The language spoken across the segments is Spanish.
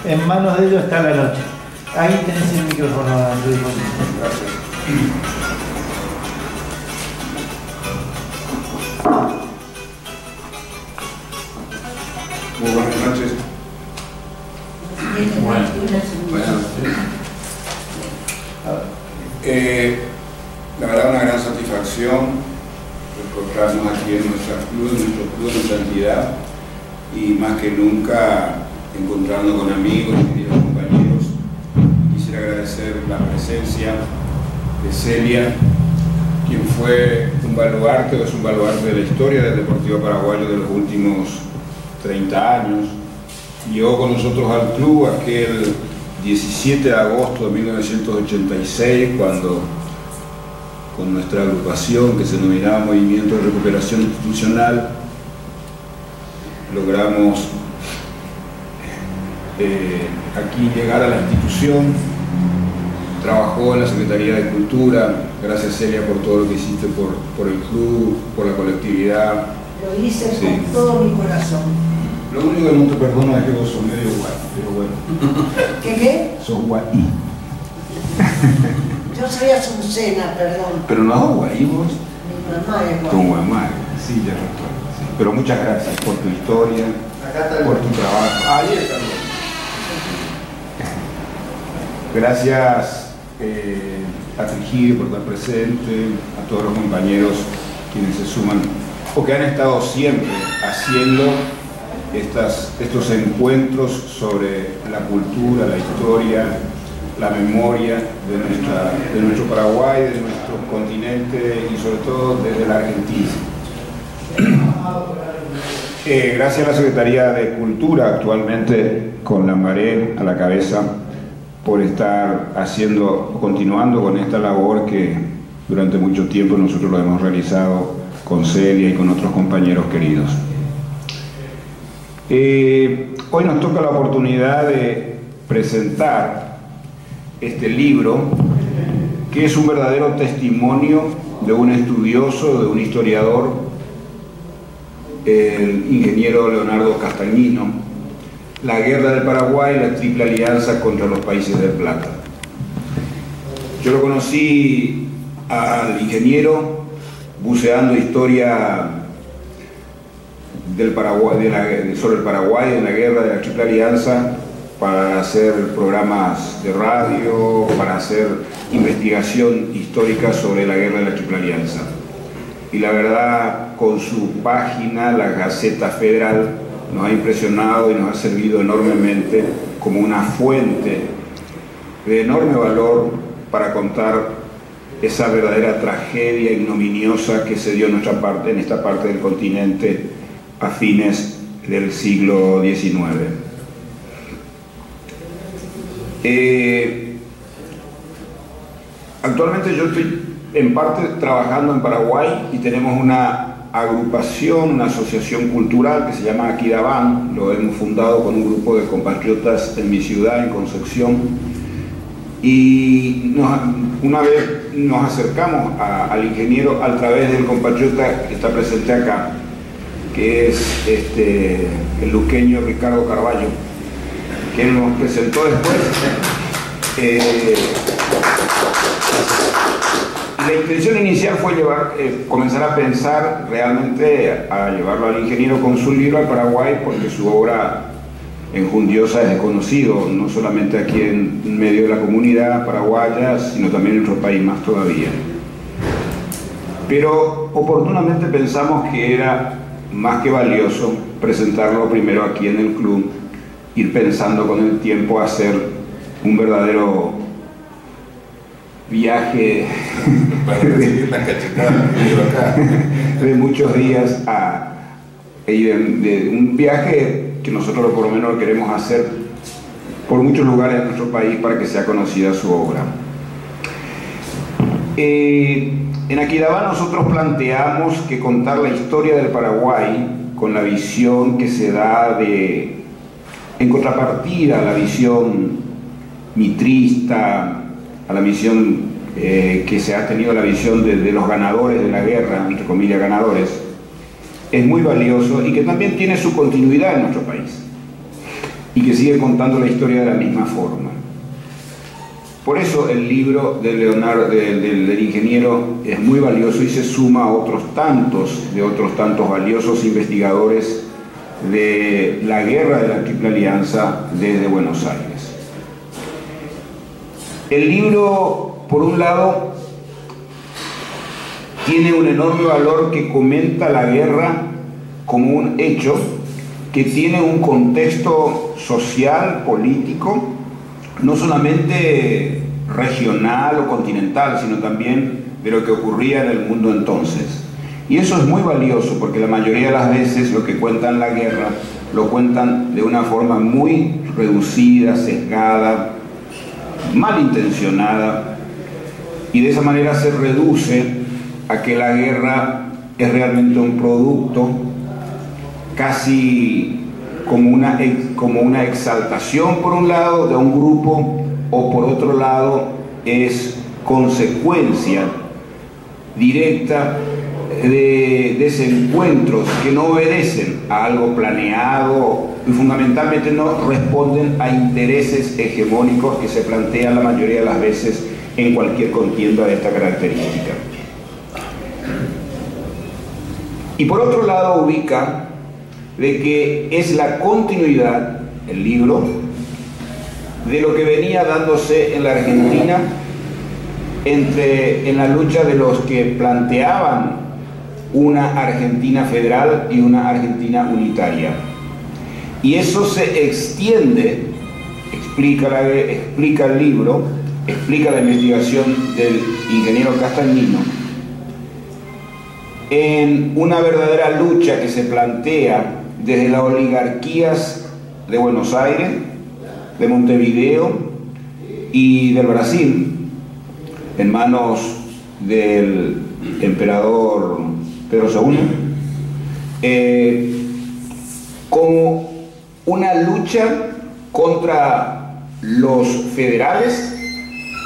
En manos de ellos está la noche. Ahí tenés el micrófono, Luis. Gracias. Muy buenas noches. La verdad, una gran satisfacción encontrarnos aquí en nuestro club, nuestra entidad, y más que nunca encontrando con amigos y queridos compañeros. Quisiera agradecer la presencia de Celia, quien fue un baluarte o es un baluarte de la historia del Deportivo Paraguayo de los últimos 30 años. Llegó con nosotros al club aquel 17 de agosto de 1986, cuando con nuestra agrupación que se denominaba Movimiento de Recuperación Institucional logramos aquí llegar a la institución. Trabajó en la Secretaría de Cultura. Gracias, Celia, por todo lo que hiciste por el club, por la colectividad. Lo hice con todo mi corazón. Lo único que no te perdono es que vos sos medio guay, pero bueno. ¿Qué? Sos guay. Yo soy Azucena, perdón. Pero no sos guay vos. Mi mamá es guay. Tu mamá, sí, ya recuerdo. Sí. Pero muchas gracias por tu historia, por tu trabajo. Ahí está. Gracias a Trujillo por estar presente, a todos los compañeros quienes se suman o que han estado siempre haciendo estos encuentros sobre la cultura, la historia, la memoria de nuestro Paraguay, de nuestro continente y sobre todo desde la Argentina. Gracias a la Secretaría de Cultura, actualmente con Lambaré a la cabeza, por estar continuando con esta labor que durante mucho tiempo nosotros lo hemos realizado con Celia y con otros compañeros queridos. Hoy nos toca la oportunidad de presentar este libro, que es un verdadero testimonio de un estudioso, de un historiador, el ingeniero Leonardo Castagnino, La Guerra del Paraguay, la Triple Alianza contra los Países del Plata. Yo lo conocí al ingeniero buceando historia del Paraguay, sobre el Paraguay, de la Guerra de la Triple Alianza, para hacer programas de radio, para hacer investigación histórica sobre la Guerra de la Triple Alianza. Y la verdad, con su página, la Gaceta Federal, nos ha impresionado y nos ha servido enormemente como una fuente de enorme valor para contar esa verdadera tragedia ignominiosa que se dio en esta parte del continente a fines del siglo XIX. Actualmente yo estoy en parte trabajando en Paraguay y tenemos una agrupación, una asociación cultural que se llama Aquidabán. Lo hemos fundado con un grupo de compatriotas en mi ciudad, en Concepción, y una vez nos acercamos al ingeniero a través del compatriota que está presente acá, que es el luqueño Ricardo Carballo, que nos presentó después. La intención inicial fue comenzar a pensar realmente a llevarlo al ingeniero con su libro al Paraguay, porque su obra enjundiosa es desconocido, no solamente aquí en medio de la comunidad paraguaya, sino también en nuestro país más todavía. Pero oportunamente pensamos que era más que valioso presentarlo primero aquí en el club, ir pensando con el tiempo a hacer un verdadero viaje de muchos días de un viaje que nosotros por lo menos queremos hacer por muchos lugares de nuestro país para que sea conocida su obra. En Aquidabán nosotros planteamos que contar la historia del Paraguay con la visión que se da en contrapartida a la visión mitrista, a la visión que se ha tenido, la visión de los ganadores de la guerra, entre comillas ganadores, es muy valioso y que también tiene su continuidad en nuestro país. y que sigue contando la historia de la misma forma. Por eso el libro de del ingeniero es muy valioso y se suma a otros tantos valiosos investigadores de la guerra de la Triple Alianza desde Buenos Aires. El libro, por un lado, tiene un enorme valor que comenta la guerra como un hecho que tiene un contexto social, político, no solamente regional o continental, sino también de lo que ocurría en el mundo entonces. Y eso es muy valioso porque la mayoría de las veces lo que cuentan la guerra lo cuentan de una forma muy reducida, sesgada, malintencionada, y de esa manera se reduce a que la guerra es realmente un producto casi como una exaltación por un lado de un grupo, o por otro lado es consecuencia directa de desencuentros que no obedecen a algo planeado y fundamentalmente no responden a intereses hegemónicos que se plantean la mayoría de las veces en cualquier contienda de esta característica. Y por otro lado ubica de que es la continuidad, el libro, de lo que venía dándose en la Argentina en la lucha de los que planteaban una Argentina federal y una Argentina unitaria. Y eso se extiende, explica el libro, explica la investigación del ingeniero Castagnino, en una verdadera lucha que se plantea desde las oligarquías de Buenos Aires, de Montevideo y del Brasil, en manos del emperador Pedro II, como una lucha contra los federales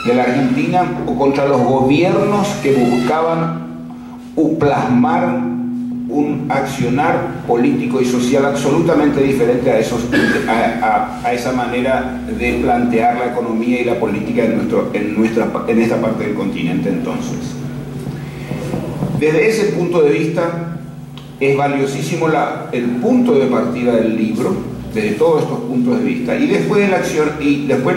de la Argentina o contra los gobiernos que buscaban plasmar un accionar político y social absolutamente diferente a esa manera de plantear la economía y la política en esta parte del continente entonces. Desde ese punto de vista es valiosísimo el punto de partida del libro, desde todos estos puntos de vista, y después de la acción, y después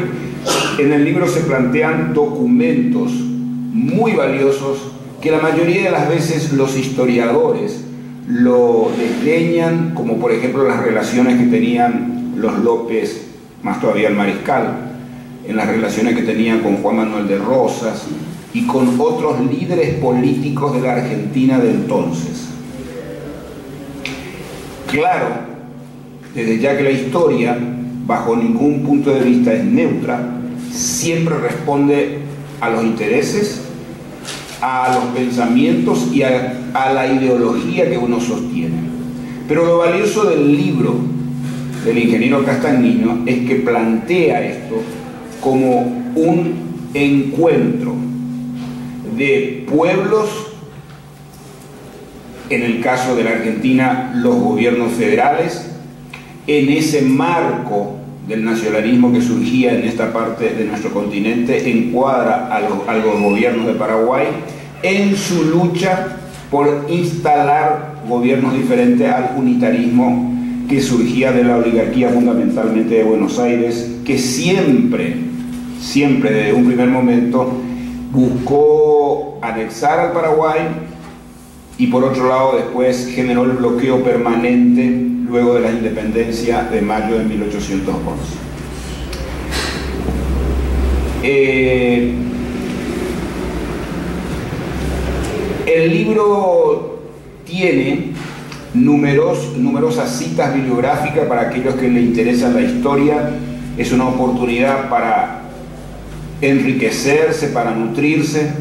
en el libro se plantean documentos muy valiosos que la mayoría de las veces los historiadores lo desdeñan, como por ejemplo las relaciones que tenían los López, más todavía el Mariscal, en las relaciones que tenían con Juan Manuel de Rosas y con otros líderes políticos de la Argentina de entonces. Claro, desde ya que la historia, bajo ningún punto de vista es neutra, siempre responde a los intereses, a los pensamientos y a la ideología que uno sostiene. Pero lo valioso del libro del ingeniero Castagnino es que plantea esto como un encuentro de pueblos, en el caso de la Argentina, los gobiernos federales, en ese marco del nacionalismo que surgía en esta parte de nuestro continente, encuadra a los gobiernos de Paraguay en su lucha por instalar gobiernos diferentes al unitarismo que surgía de la oligarquía fundamentalmente de Buenos Aires, que siempre desde un primer momento buscó anexar al Paraguay y por otro lado después generó el bloqueo permanente luego de la independencia de mayo de 1811. El libro tiene numerosas citas bibliográficas para aquellos que les interesa la historia. Es una oportunidad para enriquecerse, para nutrirse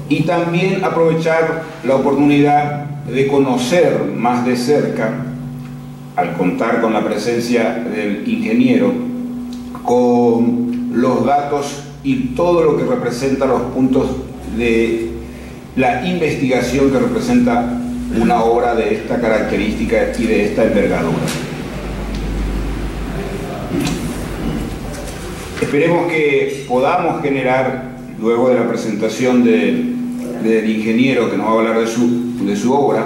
y también aprovechar la oportunidad de conocer más de cerca, al contar con la presencia del ingeniero, con los datos y todo lo que representa los puntos de la investigación que representa una obra de esta característica y de esta envergadura. Esperemos que podamos generar, luego de la presentación del ingeniero que nos va a hablar de su obra,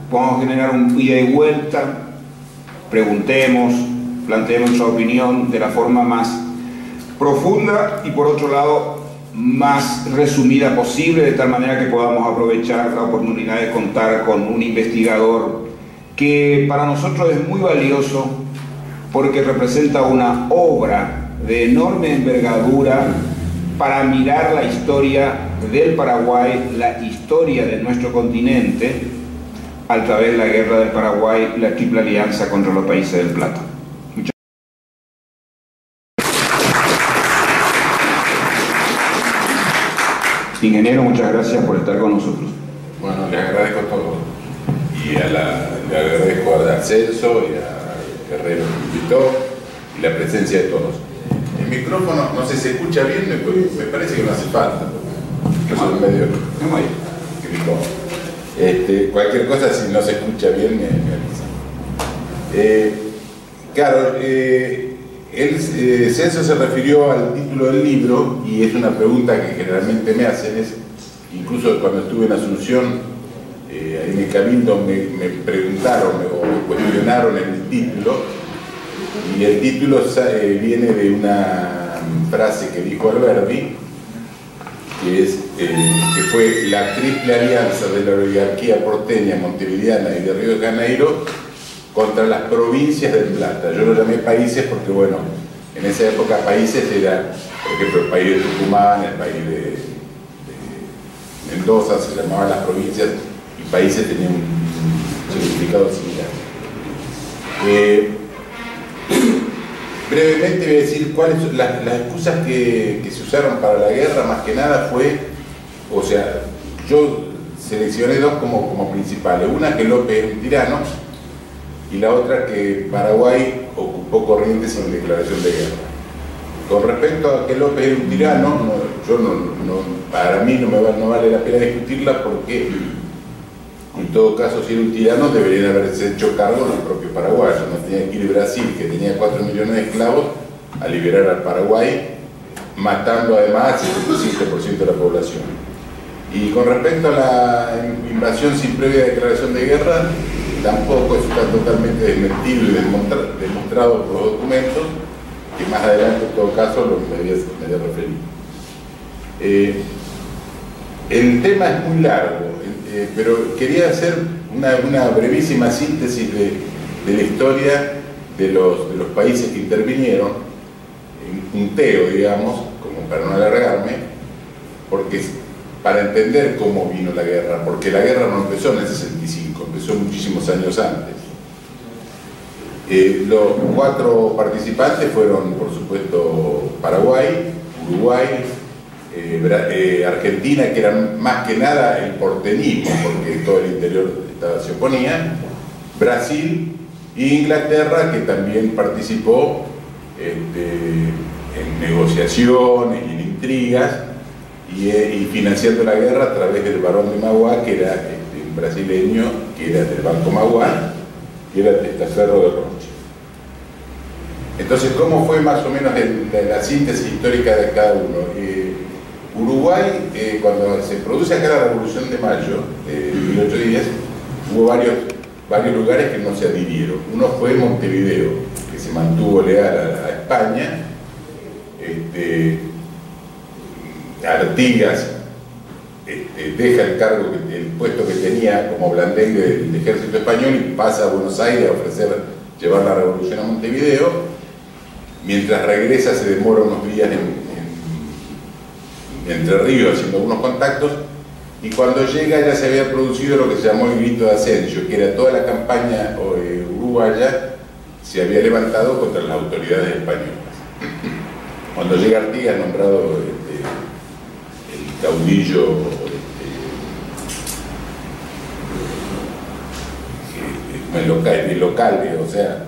podamos generar un ida y vuelta, preguntemos, planteemos nuestra opinión de la forma más profunda y, por otro lado, más resumida posible, de tal manera que podamos aprovechar la oportunidad de contar con un investigador que para nosotros es muy valioso porque representa una obra de enorme envergadura para mirar la historia del Paraguay, la historia de nuestro continente, a través de la Guerra del Paraguay y la Triple Alianza contra los países del Plata. Ingeniero, muchas gracias por estar con nosotros. Bueno, les agradezco todo. Y le agradezco a Celso y a Guerrero que me invitó y la presencia de todos. El micrófono, no sé si se escucha bien, me parece que no hace falta. Yo soy medio micrófono. Cualquier cosa, si no se escucha bien, me avisa. Claro, Celso se refirió al título del libro y es una pregunta que generalmente me hacen, incluso cuando estuve en Asunción, en el Cabildo me preguntaron o me cuestionaron el título, y el título viene de una frase que dijo Alberdi, que fue la triple alianza de la oligarquía porteña, montevideana y de Río de Janeiro contra las provincias del Plata. Yo lo llamé países porque, bueno, en esa época países era, por ejemplo, el país de Tucumán, el país de Mendoza, se llamaban las provincias, y países tenían un significado similar. Brevemente voy a decir cuáles son las excusas que se usaron para la guerra. Más que nada fue, o sea, yo seleccioné dos como principales. Una, que López era un tirano, y la otra, que Paraguay ocupó Corrientes sin declaración de guerra. Con respecto a que López era un tirano, para mí no vale la pena discutirla, porque en todo caso, si era un tirano, deberían haberse hecho cargo los propios paraguayos. No tenía que ir Brasil, que tenía 4 millones de esclavos, a liberar al Paraguay, matando además el 75% de la población. Y con respecto a la invasión sin previa declaración de guerra, tampoco está totalmente desmentido y demostrado por los documentos, que más adelante en todo caso me voy a referir. El tema es muy largo, pero quería hacer una brevísima síntesis de la historia de los países que intervinieron, un punteo, digamos, como para no alargarme, porque para entender cómo vino la guerra, porque la guerra no empezó en el 65, empezó muchísimos años antes. Los 4 participantes fueron, por supuesto, Paraguay, Uruguay, Argentina, que era más que nada el porteñismo, porque todo el interior se oponía, Brasil e Inglaterra, que también participó en negociaciones y en intrigas, y financiando la guerra a través del Barón de Mauá, que era un brasileño, que era del Banco Mauá, que era testaferro de Roche. Entonces, ¿cómo fue más o menos la síntesis histórica de cada uno? Uruguay, cuando se produce acá la Revolución de Mayo de 1810, hubo varios lugares que no se adhirieron. Uno fue Montevideo, que se mantuvo leal a España. Artigas deja el puesto que tenía como blandén del ejército español y pasa a Buenos Aires a llevar la revolución a Montevideo. Mientras regresa, se demora unos días en Entre Ríos haciendo algunos contactos, y cuando llega ya se había producido lo que se llamó el grito de Asensio, que era toda la campaña uruguaya se había levantado contra las autoridades españolas. Cuando llega Artigas, nombrado el caudillo el local, o sea,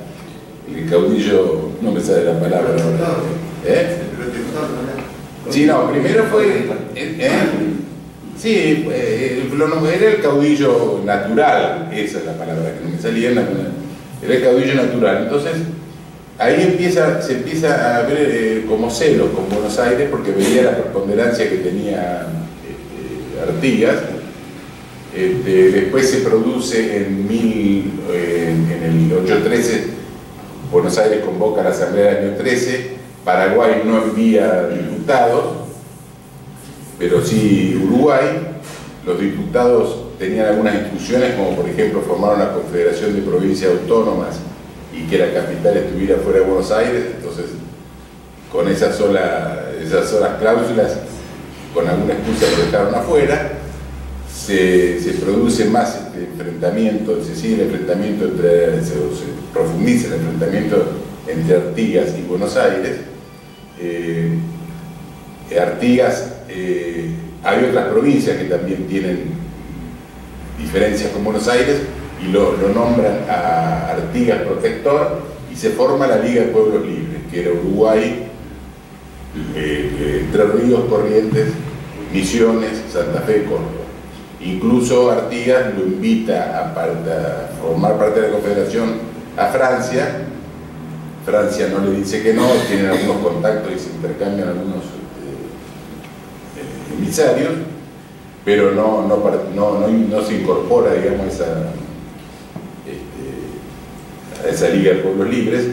el caudillo, no me sale la palabra ahora. Sí, no, primero fue sí, era el caudillo natural, esa es la palabra que no me salía, era el caudillo natural. Entonces ahí se empieza a ver como celos con Buenos Aires, porque veía la preponderancia que tenía Artigas. Después se produce en el 813, Buenos Aires convoca a la Asamblea del año 13, Paraguay no envía diputados, pero sí Uruguay. Los diputados tenían algunas instrucciones, como por ejemplo formar una confederación de provincias autónomas y que la capital estuviera fuera de Buenos Aires. Entonces, con esas solas cláusulas, con alguna excusa que dejaron afuera, se produce más enfrentamiento, se sigue el enfrentamiento se profundiza el enfrentamiento entre Artigas y Buenos Aires. Artigas, hay otras provincias que también tienen diferencias con Buenos Aires y lo nombran a Artigas protector, y se forma la Liga de Pueblos Libres, que era Uruguay, Entre Ríos, Corrientes, Misiones, Santa Fe, Córdoba. Incluso Artigas lo invita a formar parte de la Confederación a Francia. Francia no le dice que no, tienen algunos contactos y se intercambian algunos emisarios, pero no se incorpora, digamos, a esa Liga de Pueblos Libres.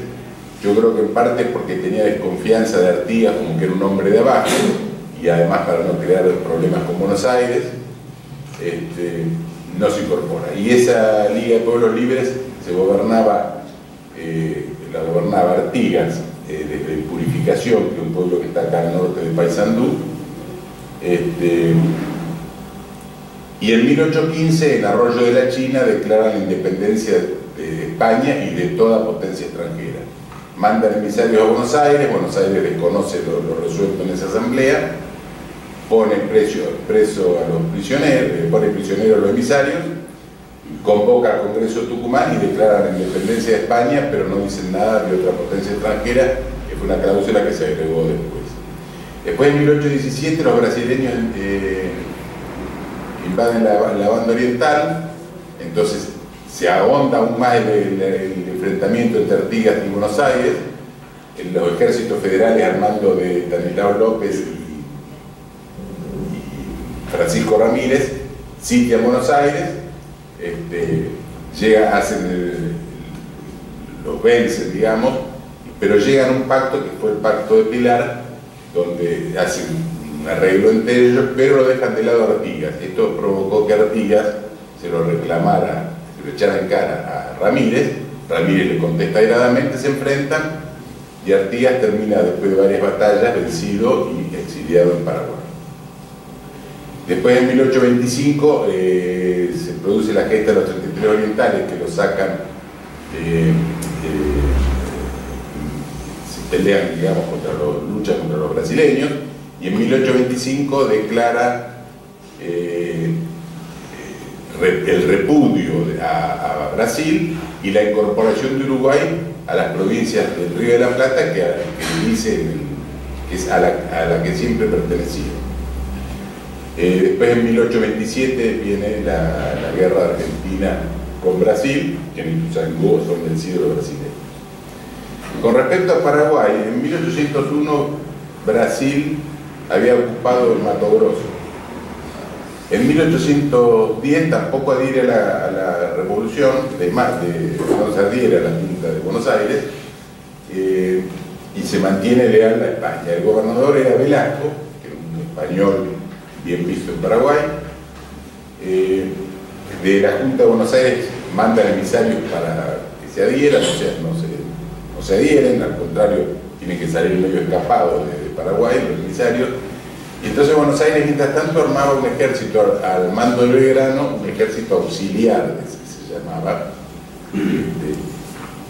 Yo creo que en parte porque tenía desconfianza de Artigas, como que era un hombre de abajo, y además para no crear problemas con Buenos Aires, no se incorpora. Y esa Liga de Pueblos Libres la gobernaba Artigas, desde Purificación, que es un pueblo que está acá al norte de Paysandú. Y en 1815, en Arroyo de la China, declaran la independencia de España y de toda potencia extranjera. Mandan emisarios a Buenos Aires desconoce lo resuelto en esa asamblea, pone preso a los prisioneros, pone prisioneros a los emisarios, convoca al Congreso de Tucumán y declara la independencia de España, pero no dicen nada de otra potencia extranjera, que fue una cláusula que se agregó después. Después, en 1817, los brasileños invaden la banda oriental, entonces se ahonda aún más el enfrentamiento entre Artigas y Buenos Aires. Los ejércitos federales al mando de Stanislao López y Francisco Ramírez sitian Buenos Aires, los vencen, digamos, pero llegan a un pacto que fue el Pacto de Pilar, donde hacen un arreglo entre ellos, pero lo dejan de lado a Artigas. Esto provocó que Artigas se lo reclamara, se lo echara en cara a Ramírez. Ramírez le contesta airadamente, se enfrentan, y Artigas termina, después de varias batallas, vencido y exiliado en Paraguay. Después, en 1825, se produce la gesta de los 33 orientales, que lo sacan, se pelean, digamos, luchan contra los brasileños, y en 1825 declara el repudio a Brasil y la incorporación de Uruguay a las provincias del Río de la Plata, que dice que es a la que siempre pertenecía. Después, en 1827, viene la guerra de Argentina con Brasil, que en Ituzaingó son vencidos los brasileños. Con respecto a Paraguay, en 1801 Brasil había ocupado el Mato Grosso. En 1810 tampoco adhiere a la revolución, no se adhiere a la Junta de Buenos Aires, y se mantiene leal a España. El gobernador era Velasco, que era un español bien visto en Paraguay. De la Junta de Buenos Aires mandan emisarios para que se adhieran, no se adhieren, al contrario, tienen que salir medio escapados de Paraguay, los emisarios. Y entonces Buenos Aires, mientras tanto, armaba un ejército al mando de Belgrano, un ejército auxiliar, que se llamaba,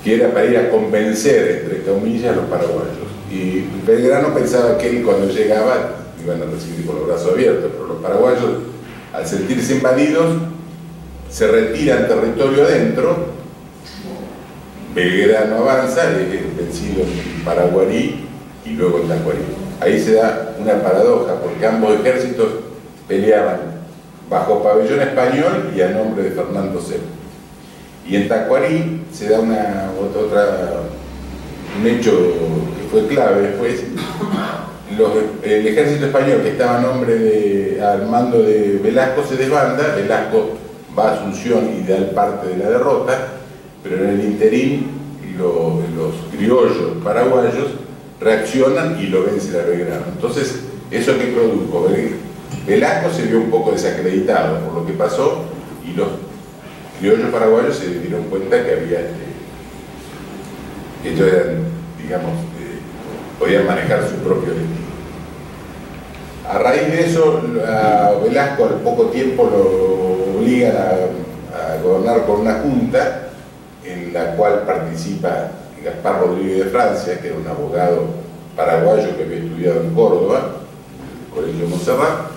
que era para ir a convencer, entre comillas, a los paraguayos. Y Belgrano pensaba que él, cuando llegaba, iban a recibir con los brazos abiertos, pero los paraguayos, al sentirse invadidos, se retiran territorio adentro. Belgrano avanza, es vencido en Paraguarí y luego en Tacuarí. Ahí se da una paradoja, porque ambos ejércitos peleaban bajo pabellón español y a nombre de Fernando VII. Y en Tacuarí se da otra un hecho que fue clave después. El ejército español, que estaba al mando de Velasco, se desbanda. Velasco va a Asunción y da parte de la derrota, pero en el interín los criollos paraguayos reaccionan y lo vencen a Belgrano. Entonces, ¿eso que produjo? Velasco se vio un poco desacreditado por lo que pasó, y los criollos paraguayos se dieron cuenta que había ellos eran, digamos, podían manejar su propio destino. A raíz de eso, a Velasco al poco tiempo lo obligan a gobernar con una junta en la cual participa Gaspar Rodríguez de Francia, que era un abogado paraguayo que había estudiado en Córdoba, en el Colegio Montserrat.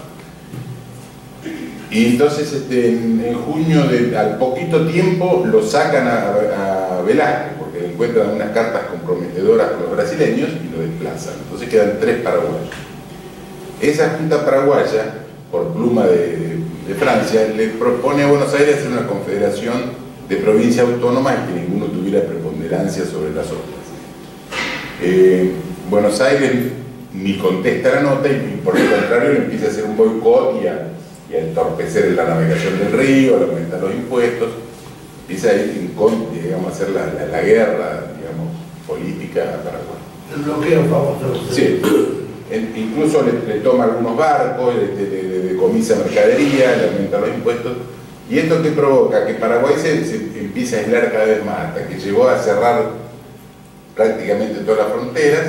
Y entonces en junio, al poquito tiempo, lo sacan a Velázquez, porque le encuentran unas cartas comprometedoras con los brasileños y lo desplazan. Entonces quedan 3 paraguayos. Esa junta paraguaya, por pluma de Francia, le propone a Buenos Aires hacer una confederación de provincias autónomas y que ninguno tuviera preponderancia sobre las otras. Buenos Aires ni contesta la nota y por el contrario le empieza a hacer un boicot y a entorpecer la navegación del río, a aumentar los impuestos, empieza a ir digamos, a hacer la guerra, digamos, política a Paraguay. El bloqueo famoso. Sí, incluso le toma algunos barcos, le decomisa mercadería, le aumenta los impuestos, y esto que provoca que Paraguay se empieza a aislar cada vez más, hasta que llegó a cerrar prácticamente todas las fronteras.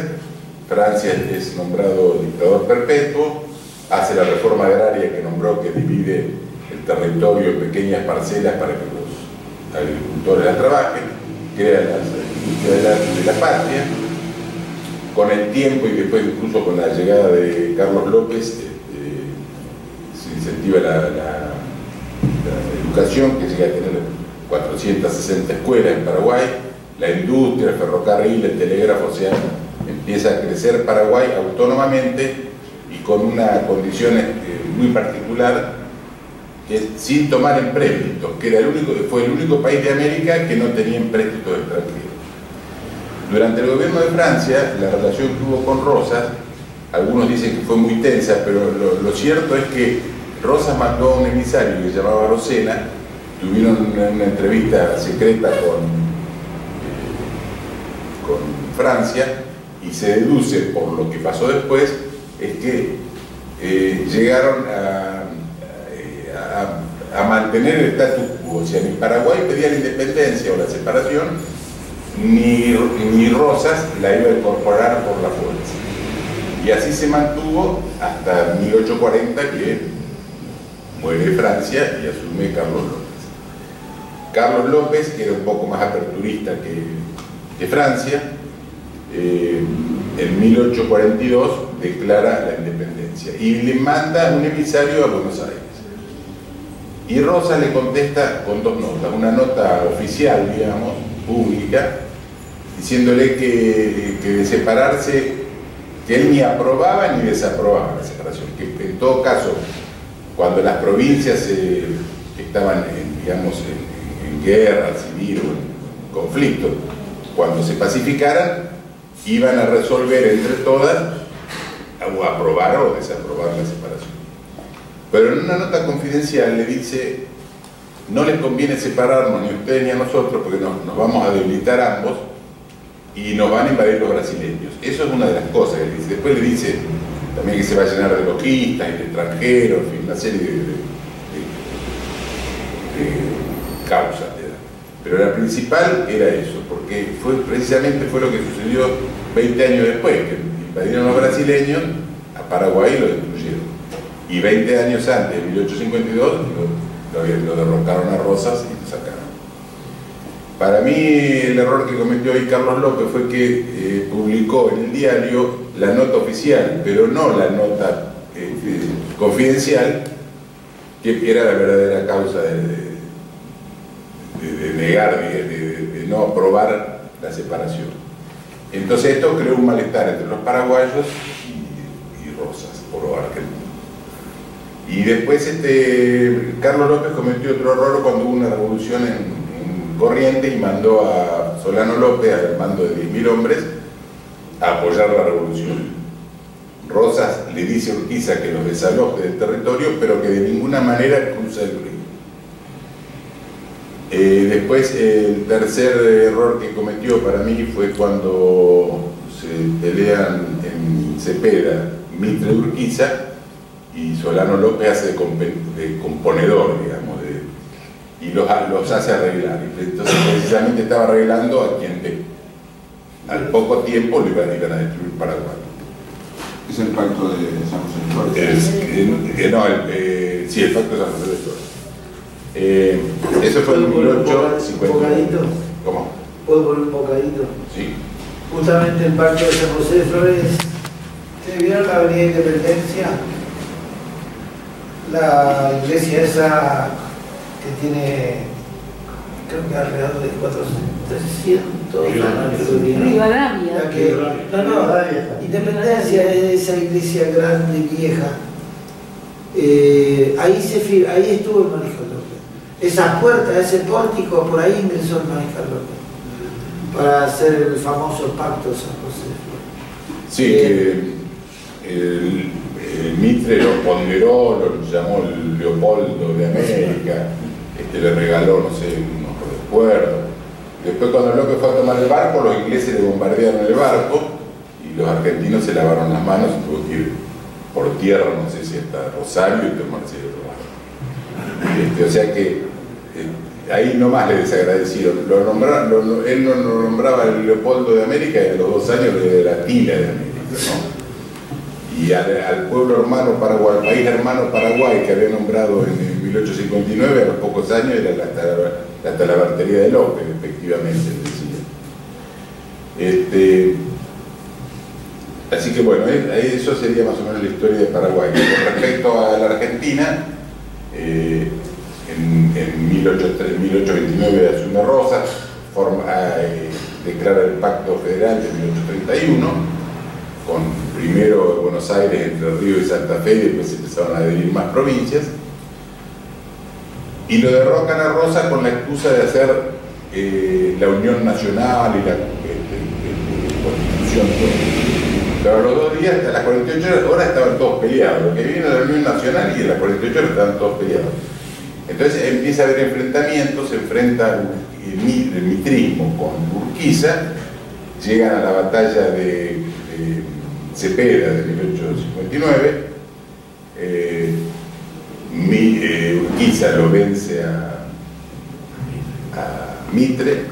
Francia es nombrado dictador perpetuo, hace la reforma agraria que nombró, que divide el territorio en pequeñas parcelas para que los agricultores la trabajen, crea la industria de la patria. Con el tiempo y después incluso con la llegada de Carlos López se incentiva la educación, que llega a tener 460 escuelas en Paraguay, la industria, el ferrocarril, el telégrafo, o sea, empieza a crecer Paraguay autónomamente y con una condición muy particular, que es sin tomar empréstitos, que fue el único país de América que no tenía empréstitos extranjeros. Durante el gobierno de Francia, la relación que hubo con Rosas, algunos dicen que fue muy tensa, pero lo cierto es que Rosas mandó a un emisario que se llamaba Rosena, tuvieron una entrevista secreta con Francia, y se deduce por lo que pasó después, es que llegaron a mantener el status quo, o sea, ni Paraguay pedía la independencia o la separación, ni Rosas la iba a incorporar por la fuerza. Y así se mantuvo hasta 1840, que muere Francia y asume Carlos López. Carlos López, que era un poco más aperturista que Francia, en 1842 declara la independencia y le manda un emisario a Buenos Aires. Y Rosas le contesta con 2 notas, una nota oficial, digamos, pública, diciéndole que de separarse, que él ni aprobaba ni desaprobaba la separación, que en todo caso, cuando las provincias que estaban digamos, en guerra civil o en conflicto, cuando se pacificaran, iban a resolver entre todas o aprobar o desaprobar la separación. Pero en una nota confidencial le dice: no les conviene separarnos ni a ustedes ni a nosotros, porque nos vamos a debilitar ambos y nos van a invadir los brasileños. Eso es una de las cosas que le dice. Después le dice también que se va a llenar de loquistas y de extranjeros, en fin, una serie de causas. Pero la principal era eso, porque precisamente fue lo que sucedió 20 años después, que invadieron los brasileños a Paraguay y lo destruyeron. Y 20 años antes, en 1852, lo derrocaron a Rosas y lo sacaron. Para mí el error que cometió ahí Carlos López fue que publicó en el diario la nota oficial, pero no la nota confidencial, que era la verdadera causa de negar, de no aprobar la separación. Entonces esto creó un malestar entre los paraguayos y Rosas, por lo argentino. Y después Carlos López cometió otro error cuando hubo una revolución en Corrientes y mandó a Solano López al mando de 10.000 hombres apoyar la revolución. Rosas le dice a Urquiza que los desaloje del territorio, pero que de ninguna manera cruza el río. Después, el tercer error que cometió para mí fue cuando se pelean en Cepeda Mitre y Urquiza, y Solano López hace de componedor, digamos, y los hace arreglar. Entonces, precisamente estaba arreglando a quien al poco tiempo le iban a destruir Paraguay. Es el pacto de San José de Flores. Sí, el pacto de San José de Flores. Eso fue en 1850. ¿Cómo? ¿Puedo poner un bocadito? Sí. Justamente el pacto de San José de Flores. ¿Se vieron la Avenida Independencia? La iglesia esa que tiene, creo que alrededor de 300 años. Rivadavia. Independencia es esa iglesia grande y vieja. Ahí estuvo el Mariscal López. Esa puerta, ese pórtico, por ahí ingresó el Mariscal López para hacer el famoso pacto de San José de Flores. Sí, que Mitre lo ponderó, lo llamó el Leopoldo de América, le regaló, no sé, unos recuerdos. Después, cuando López fue a tomar el barco, los ingleses le bombardearon el barco y los argentinos se lavaron las manos y tuvo que ir por tierra, no sé si hasta Rosario, y tomarse el barco. O sea que ahí nomás le desagradecieron. Él no lo nombraba el Leopoldo de América y a los 2 años le dio la Tila de América, ¿no? Y al pueblo hermano Paraguay, al país hermano Paraguay, que había nombrado en 1859, a los pocos años era la talabartería de López, efectivamente, decía. Así que bueno, eso sería más o menos la historia de Paraguay. Con respecto a la Argentina, en 1829 asume Rosas, declara el Pacto Federal de 1831, con primero Buenos Aires, Entre Ríos y Santa Fe, y después se empezaron a adherir más provincias, y lo derrocan a Rosas con la excusa de hacer la Unión Nacional y la Constitución. Pero a los 2 días, hasta las 48 horas, estaban todos peleados. Lo que viene de la Unión Nacional y en las 48 horas estaban todos peleados. Entonces empieza a haber enfrentamientos, se enfrenta el mitrismo con Urquiza, llegan a la batalla de Cepeda de 1859, Urquiza lo vence a Mitre,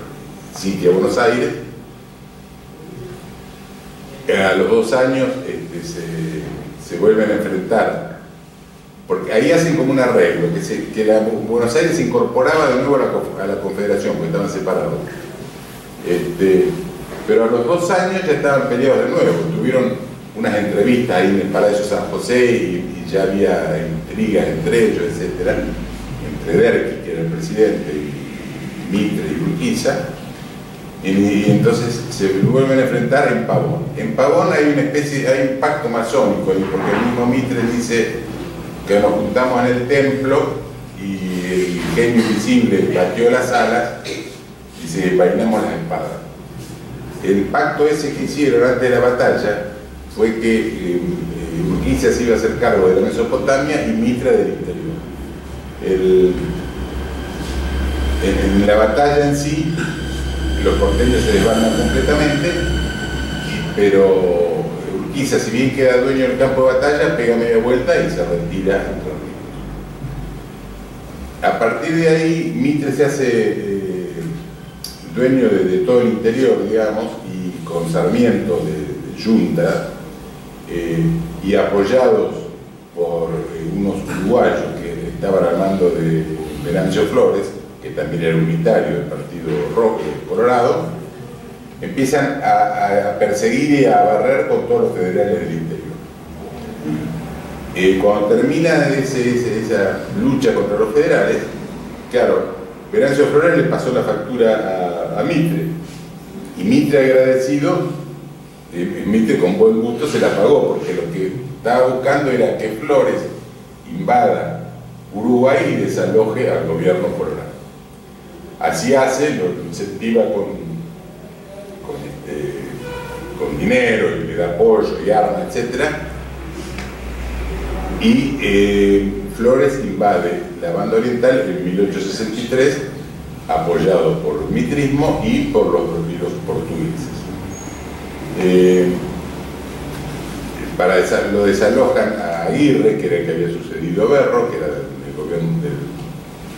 sitia Buenos Aires. A los 2 años se vuelven a enfrentar, porque ahí hacen como un arreglo, que Buenos Aires se incorporaba de nuevo a la Confederación, porque estaban separados. Pero a los 2 años ya estaban peleados de nuevo, tuvieron unas entrevistas ahí en el Palacio San José y ya había intrigas entre ellos, etcétera, entre Derqui, que era el presidente, y Mitre y Urquiza. Y entonces se vuelven a enfrentar en Pavón. En Pavón hay un pacto masónico, porque el mismo Mitre dice que nos juntamos en el templo y el genio invisible batió las alas y se vainamos las espadas. El pacto ese que hicieron antes de la batalla fue que Urquiza se iba a hacer cargo de la Mesopotamia y Mitre del interior. En la batalla en sí, los porteños se desbandan completamente, pero Urquiza, si bien queda dueño del campo de batalla, pega media vuelta y se retira entre los ríos. A partir de ahí, Mitre se hace dueño de todo el interior, digamos, y con Sarmiento de Junta, y apoyados por unos uruguayos que estaban al mando de Venancio Flores, que también era unitario del Partido Rojo Colorado, empiezan a perseguir y a barrer con todos los federales del interior. Cuando termina esa lucha contra los federales, claro, Venancio Flores le pasó la factura a Mitre, y Mitre, agradecido, Mitre con buen gusto se la pagó, porque lo que estaba buscando era que Flores invada Uruguay y desaloje al gobierno colorado. Así hace, lo incentiva con dinero y le da apoyo y armas, etc. Y Flores invade la banda oriental en 1863, apoyado por el mitrismo y por los portugueses. Lo desalojan a Aguirre, que era el que había sucedido a Berro, que era del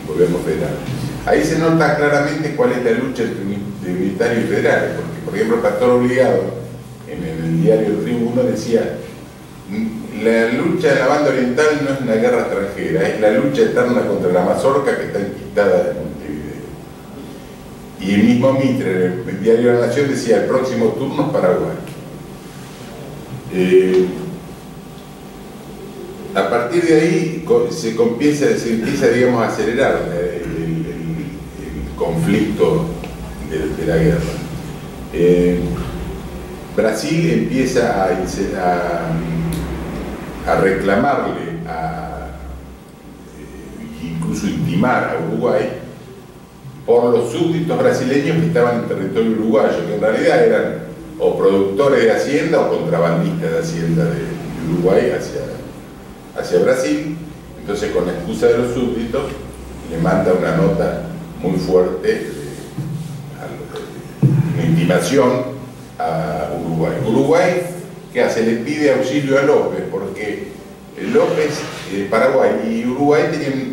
gobierno federal. Ahí se nota claramente cuál es la lucha entre militares y federales, porque, por ejemplo, Pastor Obligado, en el diario El Tribuno, decía: la lucha de la banda oriental no es una guerra extranjera, es la lucha eterna contra la mazorca que está enquistada de Montevideo. Y el mismo Mitre, en el diario La Nación, decía: el próximo turno es Paraguay. A partir de ahí se empieza, digamos, a acelerar el conflicto de la guerra. Brasil empieza a reclamarle, incluso intimar a Uruguay por los súbditos brasileños que estaban en territorio uruguayo, que en realidad eran o productores de hacienda o contrabandistas de hacienda de Uruguay hacia Brasil. Entonces, con la excusa de los súbditos, le manda una nota muy fuerte, una intimación a Uruguay. Uruguay, ¿qué hace? Le pide auxilio a López, porque López, Paraguay y Uruguay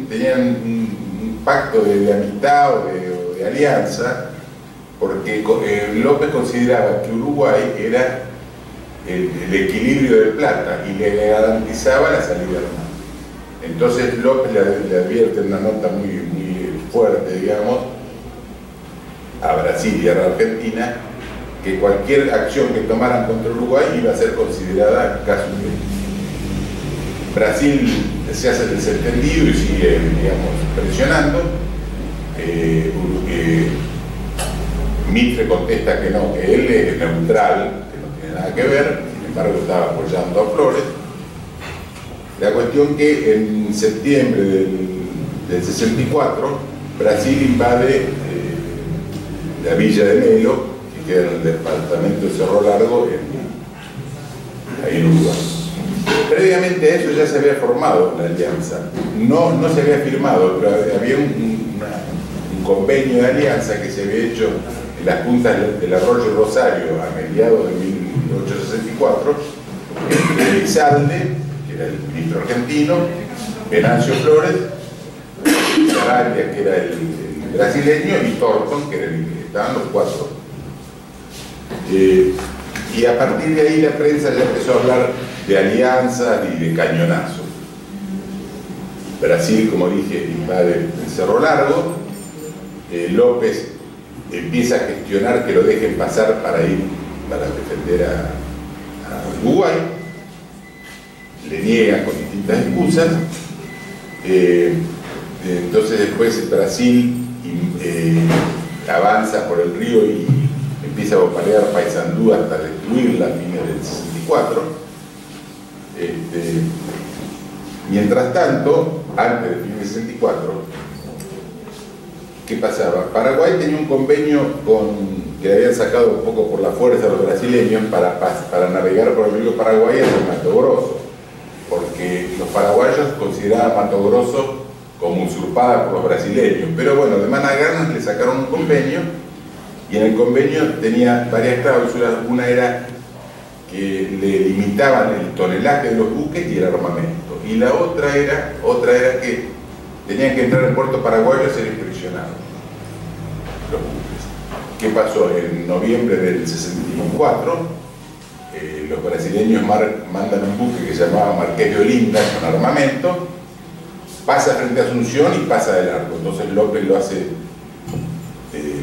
tenían un pacto de amistad o de alianza, porque López consideraba que Uruguay era el equilibrio de plata y le garantizaba la salida armada. Entonces López le advierte en una nota muy fuerte, digamos, a Brasil y a la Argentina, que cualquier acción que tomaran contra Uruguay iba a ser considerada caso de Brasil. Se hace el desentendido y sigue, digamos, presionando. Mitre contesta que no, que él es neutral, que no tiene nada que ver, sin embargo estaba apoyando a Flores. La cuestión que en septiembre del 64 Brasil invade la villa de Melo, que queda en el departamento de Cerro Largo, ahí en Uruguay. Previamente a eso ya se había formado la alianza, no se había firmado, pero había un convenio de alianza que se había hecho en las puntas del Arroyo Rosario a mediados de 1864, entre Elizalde, que era el ministro argentino, Venancio Flores, Sarabia, que era el brasileño, y Thornton, que era el inglés. Estaban los cuatro. Y a partir de ahí la prensa ya empezó a hablar de alianzas y de cañonazos. Brasil, como dije, invade el Cerro Largo. López empieza a gestionar que lo dejen pasar para defender a Uruguay. Le niegan con distintas excusas. Entonces después Brasil avanza por el río y empieza a bombardear Paysandú hasta destruirla a fines del 64. Mientras tanto, antes del fin del 64, ¿qué pasaba? Paraguay tenía un convenio que le habían sacado un poco por la fuerza a los brasileños para navegar por el río Paraguay hacia Mato Grosso, porque los paraguayos consideraban Mato Grosso como usurpada por los brasileños. Pero bueno, de mala gana le sacaron un convenio, y en el convenio tenía varias cláusulas. Una era que le limitaban el tonelaje de los buques y el armamento, y la otra era que tenían que entrar en puerto paraguayo a ser inspeccionados los buques. ¿Qué pasó? En noviembre del 64 los brasileños mandan un buque que se llamaba Marqués de Olinda con armamento, pasa frente a Asunción y pasa de largo. Entonces López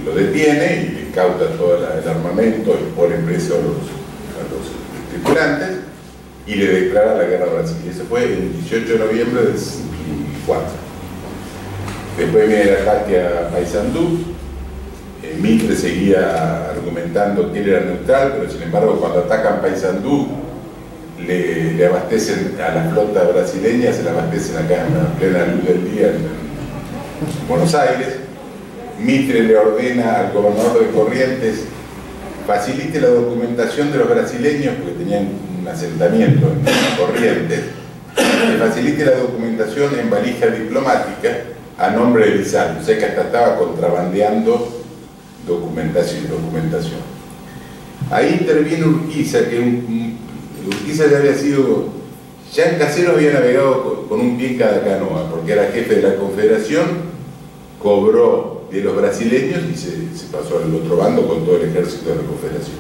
lo detiene y le incauta todo el armamento y pone preso a los tripulantes y le declara la guerra a Brasil. Ese fue el 18 de noviembre del 64. Después viene el ataque a Paysandú. Mitre seguía argumentando que él era neutral, pero sin embargo cuando atacan Paysandú le abastecen a la flota brasileña, se la abastecen acá en plena luz del día en Buenos Aires. Mitre le ordena al gobernador de Corrientes facilite la documentación de los brasileños, porque tenían un asentamiento en Corrientes, que facilite la documentación en valijas diplomáticas a nombre de Elizalde. O sea que hasta estaba contrabandeando documentación. Ahí interviene Urquiza, que Urquiza ya había sido, ya en Caseros había navegado con un pie en cada canoa, porque era jefe de la Confederación, cobró de los brasileños y se pasó al otro bando con todo el ejército de la Confederación.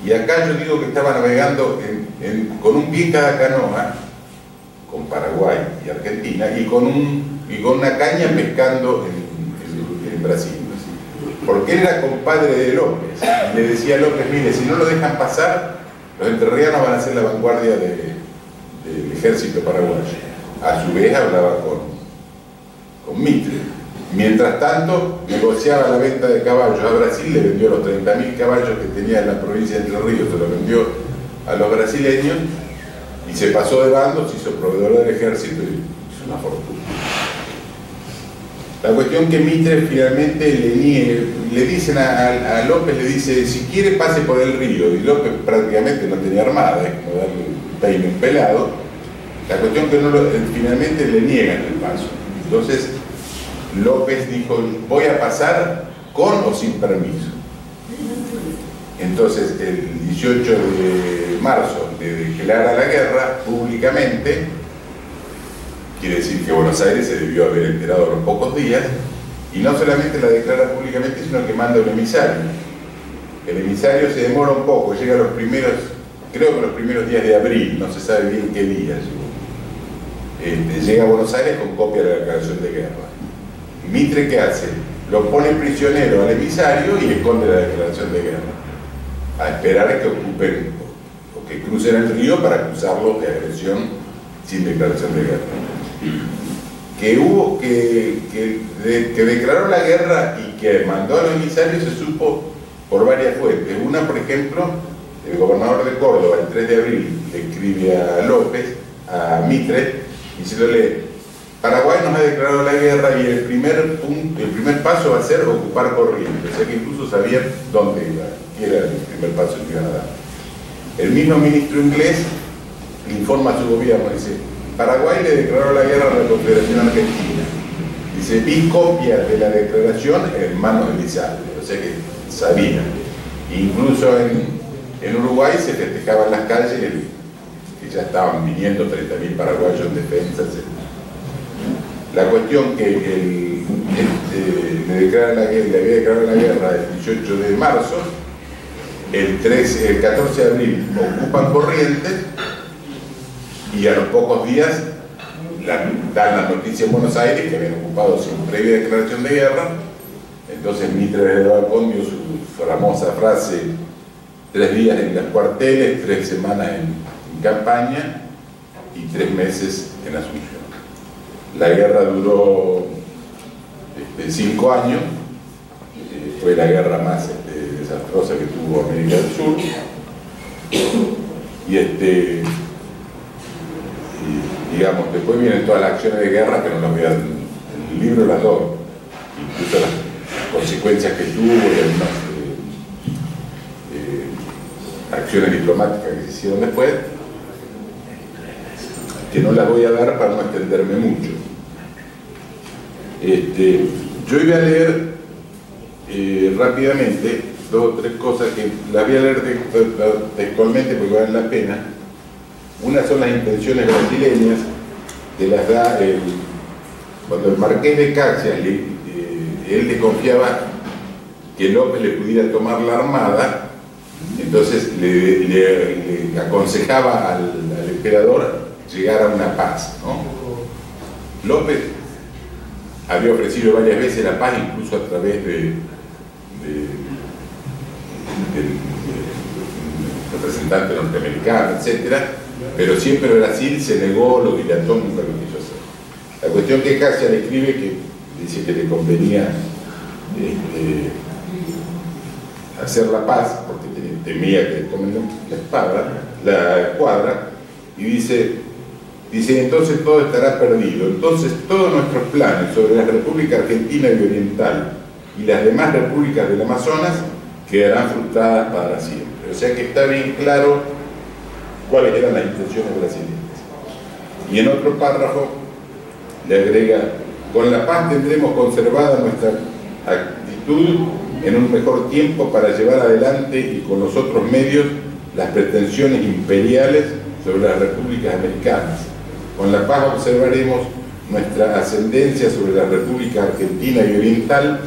Y acá yo digo que estaba navegando con un pie en cada canoa, con Paraguay y Argentina, y con una caña pescando en Brasil. Porque él era compadre de López. Y le decía a López, mire, si no lo dejan pasar, los entrerrianos van a ser la vanguardia del ejército paraguayo. A su vez hablaba con Mitre. Mientras tanto, negociaba la venta de caballos a Brasil, le vendió los 30.000 caballos que tenía en la provincia de Entre Ríos, se los vendió a los brasileños, y se pasó de bando, se hizo proveedor del ejército y hizo una fortuna. La cuestión que Mitre finalmente le dicen a López, le dice, si quiere pase por el río, y López prácticamente no tenía armada, es como darle un peine pelado. La cuestión que finalmente le niegan el paso. Entonces López dijo, voy a pasar con o sin permiso. Entonces el 18 de marzo le declara la guerra públicamente. Quiere decir que Buenos Aires se debió haber enterado a los pocos días, y no solamente la declara públicamente, sino que manda un emisario. El emisario se demora un poco, llega a los primeros, creo que los primeros días de abril, no se sabe bien qué día llegó. Llega a Buenos Aires con copia de la declaración de guerra. Mitre, ¿qué hace? Lo pone prisionero al emisario y esconde la declaración de guerra, a esperar a que ocupen o que crucen el río para acusarlos de agresión sin declaración de guerra. Que declaró la guerra y que mandó al emisario se supo por varias fuentes. Una, por ejemplo, el gobernador de Córdoba, el 3 de abril, le escribe a López, a Mitre, diciéndole, Paraguay nos ha declarado la guerra y el primer paso va a ser ocupar Corrientes. O sea que incluso sabían dónde iba, que era el primer paso que iban a dar. El mismo ministro inglés le informa a su gobierno, dice, Paraguay le declaró la guerra a la Confederación Argentina. Dice, vi copias de la declaración en manos de Elizalde, o sea que sabían. Incluso en Uruguay se festejaban las calles que ya estaban viniendo 30.000 paraguayos en defensa, etc. La cuestión que le había declarado la guerra el 18 de marzo, el 14 de abril ocupan Corrientes, y a los pocos días dan la noticia en Buenos Aires que habían ocupado sin previa declaración de guerra. Entonces Mitre desde el balcón dio su famosa frase, 3 días en los cuarteles, 3 semanas en campaña y 3 meses en Asunción. La guerra duró 5 años, fue la guerra más desastrosa que tuvo América del Sur, digamos, después vienen todas las acciones de guerra que no las voy a... En el libro las doy, incluso las consecuencias que tuvo y algunas acciones diplomáticas que se hicieron después, que no las voy a dar para no extenderme mucho. Yo iba a leer rápidamente 2 o 3 cosas que las voy a leer textualmente porque valen la pena. Una son las intenciones brasileñas, que las da cuando el marqués de Caxias, él desconfiaba que López le pudiera tomar la armada, entonces le aconsejaba al emperador llegar a una paz, ¿no? López había ofrecido varias veces la paz, incluso a través del representante norteamericano, etc. Pero siempre Brasil se negó, lo dilató, nunca lo quiso hacer. La cuestión que Caxias le escribe, que dice que le convenía hacer la paz, porque temía que le tomen la escuadra, y dice, entonces todo estará perdido. Entonces todos nuestros planes sobre la República Argentina y Oriental y las demás repúblicas del Amazonas quedarán frustradas para siempre. O sea que está bien claro cuáles eran las intenciones brasileñas. Y en otro párrafo le agrega: con la paz tendremos conservada nuestra actitud en un mejor tiempo para llevar adelante y con los otros medios las pretensiones imperiales sobre las repúblicas americanas. Con la paz observaremos nuestra ascendencia sobre la República Argentina y Oriental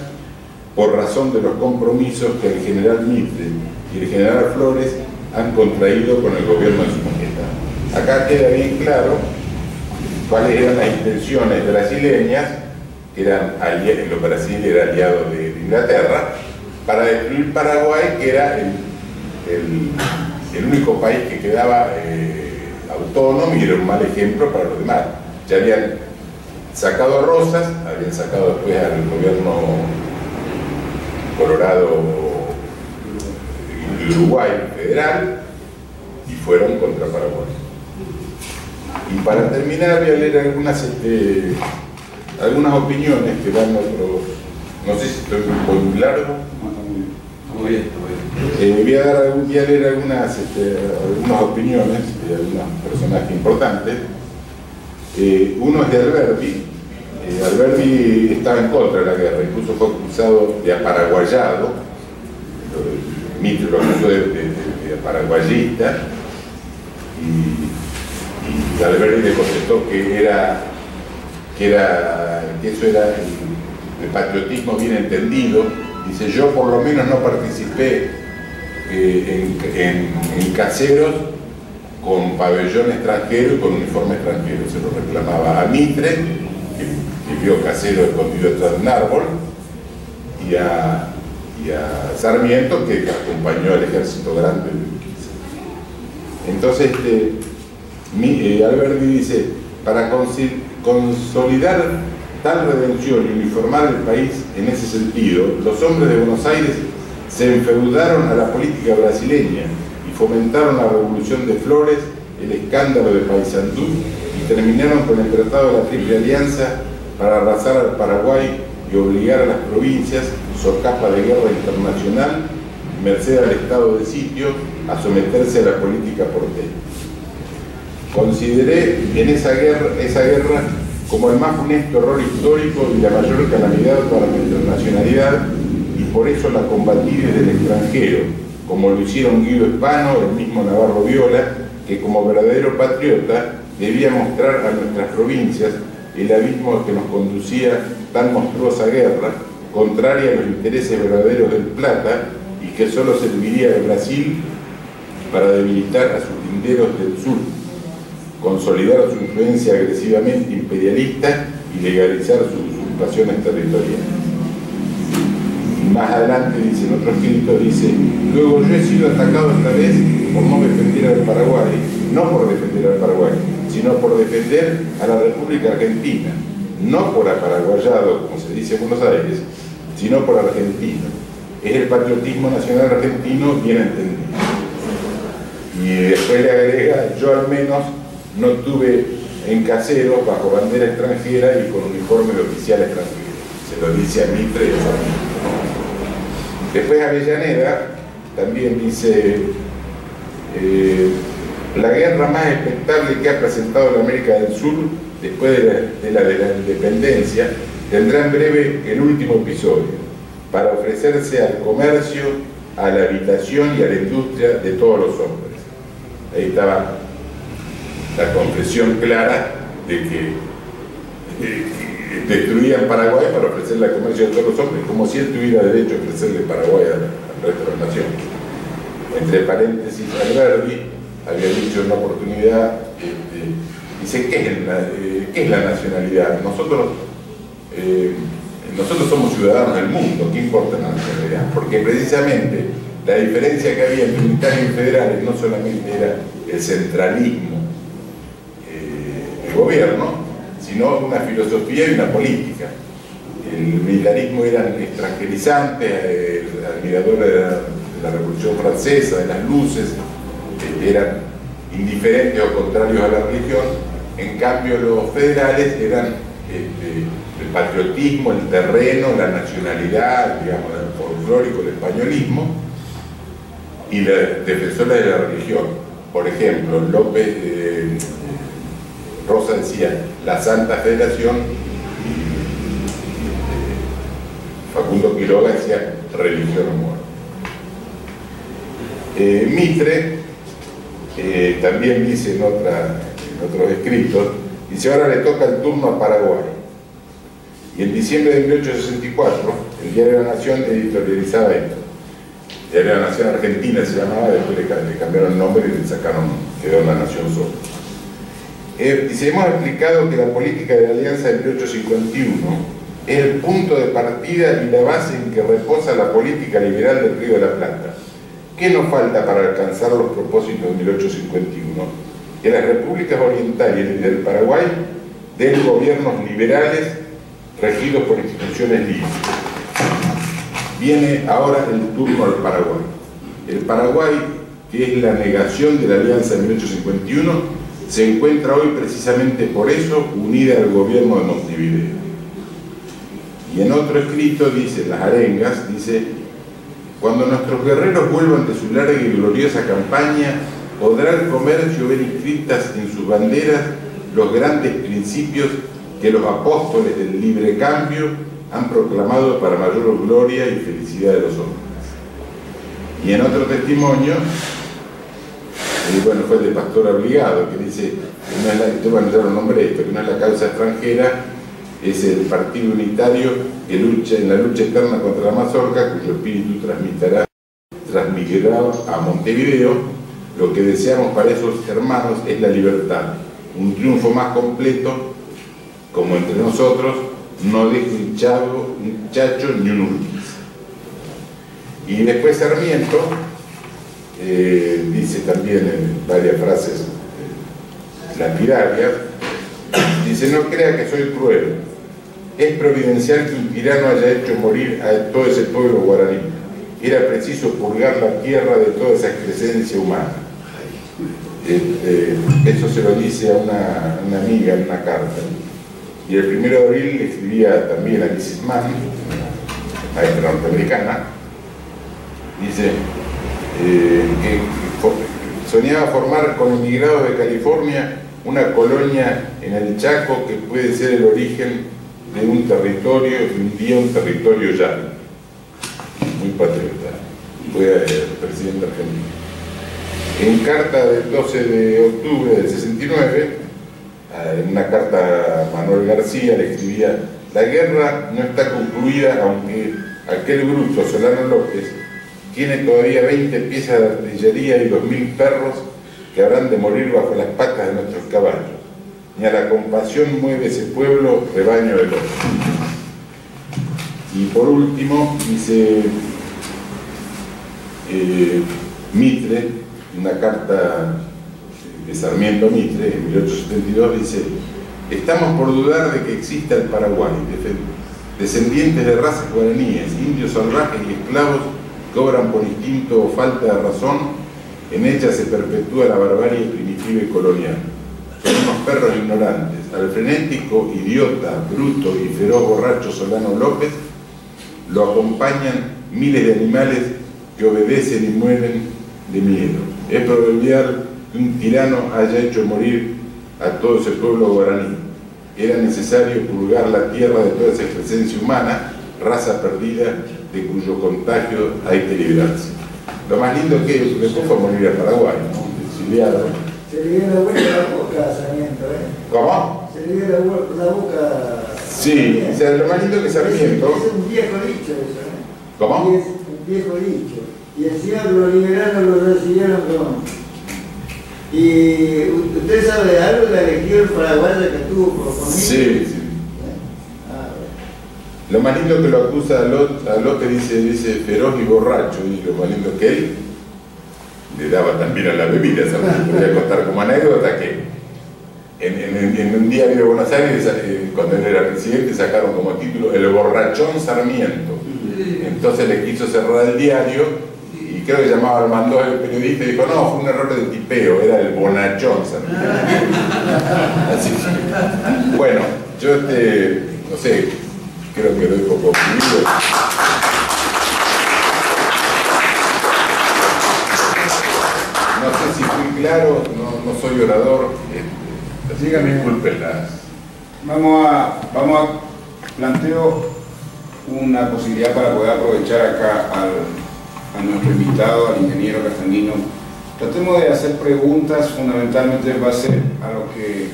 por razón de los compromisos que el general Mitre y el general Flores han contraído con el gobierno de su majestad. Acá queda bien claro cuáles eran las intenciones brasileñas, que eran los Brasil era aliado de Inglaterra, para destruir Paraguay, que era el único país que quedaba autónomo y era un mal ejemplo para los demás. Ya habían sacado a Rosas, habían sacado después al gobierno Colorado y Uruguay federal, y fueron contra Paraguay. Y para terminar voy a leer algunas opiniones que dan otros. No sé si estoy muy largo. Muy bien. Voy a leer algunas opiniones de algunos personajes importantes. Uno es de Alberti. Alberti estaba en contra de la guerra, incluso fue acusado de aparaguayado. Mitre lo acusó de aparaguayista, y Alberti le contestó que eso era el patriotismo bien entendido. Dice: yo por lo menos no participé en caseros con pabellón extranjero y con uniforme extranjero. Se lo reclamaba a Mitre, que vio casero escondido detrás de un árbol, y a Sarmiento, que acompañó al ejército grande de Urquiza. Entonces Alberti dice: para consolidar tal redención y uniformar el país en ese sentido, los hombres de Buenos Aires se enfeudaron a la política brasileña y fomentaron la revolución de Flores, el escándalo de Paysandú, y terminaron con el Tratado de la Triple Alianza para arrasar al Paraguay y obligar a las provincias, socapa de guerra internacional, merced al estado de sitio, a someterse a la política porteña. Consideré en esa guerra como el más funesto error histórico y la mayor calamidad para la internacionalidad, y por eso la combatí desde el extranjero, como lo hicieron Guido Hispano, el mismo Navarro Viola, que como verdadero patriota debía mostrar a nuestras provincias el abismo que nos conducía tan monstruosa guerra, contraria a los intereses verdaderos del Plata, y que solo serviría al Brasil para debilitar a sus linderos del sur, consolidar su influencia agresivamente imperialista y legalizar sus usurpaciones territoriales. Y más adelante dice, en otro escrito, dice: luego yo he sido atacado esta vez por no defender al Paraguay, no por defender al Paraguay, sino por defender a la República Argentina, no por aparaguayado, como se dice en Buenos Aires, sino por argentino. Es el patriotismo nacional argentino bien entendido. Y después le agrega: yo al menos no tuve en caseros bajo bandera extranjera y con uniforme de oficial extranjero. Se lo dice a Mitre y a Sarmiento. Después Avellaneda también dice: la guerra más expectable que ha presentado la América del Sur después de la independencia tendrá en breve el último episodio, para ofrecerse al comercio, a la habitación y a la industria de todos los hombres. Ahí estaba la confesión clara de que destruían Paraguay para ofrecerle al comercio de todos los hombres, como si él tuviera derecho a ofrecerle Paraguay al resto de las naciones. Entre paréntesis, Alberti había dicho en una oportunidad, dice: ¿qué es la nacionalidad? Nosotros somos ciudadanos del mundo, ¿qué importa la nacionalidad? Porque precisamente la diferencia que había entre unitarios y federales no solamente era el centralismo del gobierno, sino una filosofía y una política. El militarismo eran extranjerizantes, admiradores de la Revolución Francesa, de las luces, eran indiferentes o contrarios a la religión. En cambio los federales eran el patriotismo, el terreno, la nacionalidad, digamos, el folclórico, el españolismo, y la defensora de la religión. Por ejemplo, Rosa decía la Santa Federación, Facundo Quiroga decía religión o muerte. Mitre también dice en otros escritos, dice: ahora le toca el turno a Paraguay. Y en diciembre de 1864, el Diario de la Nación editorializaba esto. El Diario de la Nación Argentina se llamaba, después le cambiaron el nombre y le sacaron, quedó La Nación solo. Dice: hemos explicado que la política de la Alianza de 1851 es el punto de partida y la base en que reposa la política liberal del Río de la Plata. ¿Qué nos falta para alcanzar los propósitos de 1851? Que las repúblicas orientales y del Paraguay den gobiernos liberales regidos por instituciones libres. Viene ahora el turno al Paraguay. El Paraguay, que es la negación de la Alianza de 1851, se encuentra hoy precisamente por eso unida al gobierno de Montevideo. Y en otro escrito dice, Las Arengas, dice: cuando nuestros guerreros vuelvan de su larga y gloriosa campaña, podrá el comercio ver inscritas en sus banderas los grandes principios que los apóstoles del libre cambio han proclamado para mayor gloria y felicidad de los hombres. Y en otro testimonio, bueno, fue el de Pastor Obligado, que dice, que no es ya lo nombré esto, que no es la causa extranjera, es el partido unitario que lucha en la lucha eterna contra la mazorca, cuyo espíritu transmitirá a Montevideo. Lo que deseamos para esos hermanos es la libertad, un triunfo más completo, como entre nosotros, no deja un chacho ni un Urquiza. Y después Sarmiento dice también en varias frases lapidarias, dice: no crea que soy cruel, es providencial que un tirano haya hecho morir a todo ese pueblo guaraní. Era preciso purgar la tierra de toda esa excrescencia humana. Eso se lo dice a una amiga en una carta. Y el 1 de abril le escribía también a Mrs. Mann, maestra norteamericana, dice que soñaba formar con inmigrados de California una colonia en el Chaco que puede ser el origen de un territorio, un día un territorio llano. Muy patriota, fue el presidente argentino. En carta del 12 de octubre del 69, en una carta a Manuel García le escribía: la guerra no está concluida, aunque aquel bruto, Solano López, tiene todavía 20 piezas de artillería y 2000 perros que habrán de morir bajo las patas de nuestros caballos. Ni a la compasión mueve ese pueblo, rebaño de lobos. Y por último, dice Mitre, una carta de Sarmiento a Mitre, en 1872, dice: estamos por dudar de que exista el Paraguay, descendientes de razas guaraníes, indios salvajes y esclavos que obran por instinto o falta de razón. En ella se perpetúa la barbarie primitiva y colonial. Son unos perros ignorantes. Al frenético, idiota, bruto y feroz borracho Solano López lo acompañan miles de animales que obedecen y mueren de miedo. Es proverbial que un tirano haya hecho morir a todo ese pueblo guaraní. Era necesario purgar la tierra de toda esa presencia humana, raza perdida de cuyo contagio hay que librarse. Lo más lindo que después fue morir a Paraguay, ¿no? Exiliado. Se le dio la vuelta a la boca a Sarmiento, ¿eh? ¿Cómo? Se le dio la boca a Sí, o sea, lo más lindo que Sarmiento. Es un viejo dicho eso, ¿eh? ¿Cómo? Y es un viejo dicho. Y encima los liberanos lo recibieron con... Y usted sabe de algo de la legión paraguaya que tuvo por conmigo. Sí, sí. Lo más lindo que lo acusa a López, dice feroz y borracho, y lo más lindo que él le daba también a la bebida. Voy a contar como anécdota que en un diario de Buenos Aires, cuando él era presidente, sacaron como título El borrachón Sarmiento. Entonces le quiso cerrar el diario y creo que llamaba al mandó el periodista y dijo: no, fue un error de tipeo, era el bonachón Sarmiento. Así que, bueno, yo no sé, creo que doy poco opinión. claro, no soy orador, así que disculpen las... Vamos a planteo una posibilidad para poder aprovechar acá a nuestro invitado, al ingeniero Castagnino. Tratemos de hacer preguntas fundamentalmente en base a lo que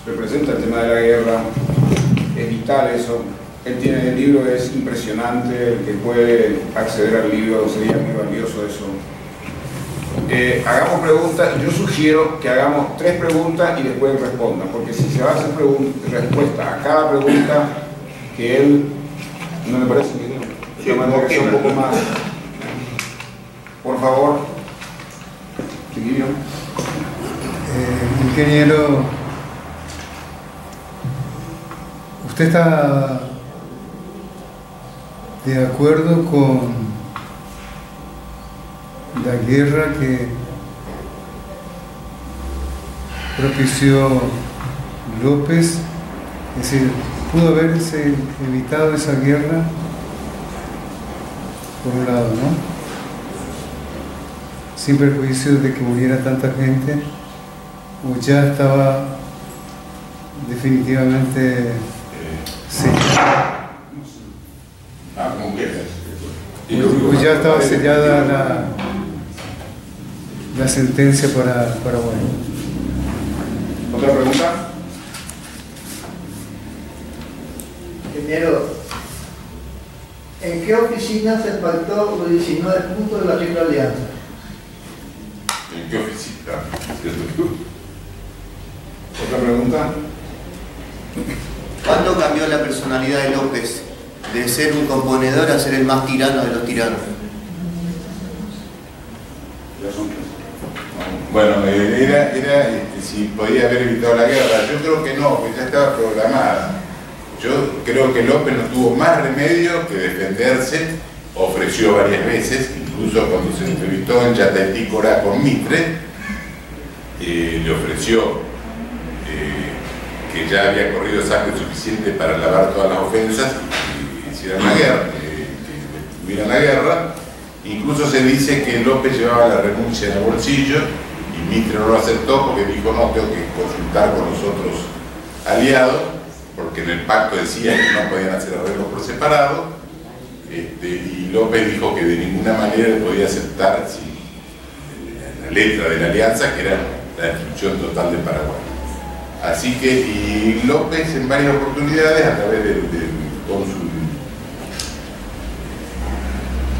representa el tema de la guerra. Es vital eso. Él tiene el libro, es impresionante, el que puede acceder al libro sería muy valioso eso. Hagamos preguntas, yo sugiero que hagamos 3 preguntas y después respondan, porque si se va a hacer respuesta a cada pregunta que él, ¿no le parece? Sí, un poco más. Por favor, chiquillo. Ingeniero, ¿usted está de acuerdo con la guerra que propició López? Es decir, ¿pudo haberse evitado esa guerra? Por un lado, ¿no? Sin perjuicio de que muriera tanta gente, o ya estaba definitivamente sellada. ¿Cómo quieres? Pues ya estaba sellada la sentencia para Paraguay. ¿Otra pregunta? Ingeniero, ¿en qué oficina se pactó los 19 puntos de la Triple Alianza? ¿En qué oficina? ¿Otra pregunta? ¿Cuándo cambió la personalidad de López de ser un componedor a ser el más tirano de los tiranos? Bueno, era si podía haber evitado la guerra. Yo creo que no, porque ya estaba programada. Yo creo que López no tuvo más remedio que defenderse, ofreció varias veces, incluso cuando se entrevistó en Yataitícora con Mitre, le ofreció que ya había corrido sangre suficiente para lavar todas las ofensas y hicieran la guerra, que tuvieran la guerra. Incluso se dice que López llevaba la renuncia en el bolsillo y Mitre no lo aceptó porque dijo: no, tengo que consultar con los otros aliados, porque en el pacto decía que no podían hacer arreglos por separado, y López dijo que de ninguna manera le podía aceptar la letra de la alianza, que era la destrucción total de Paraguay. Así que, y López en varias oportunidades, a través del cónsul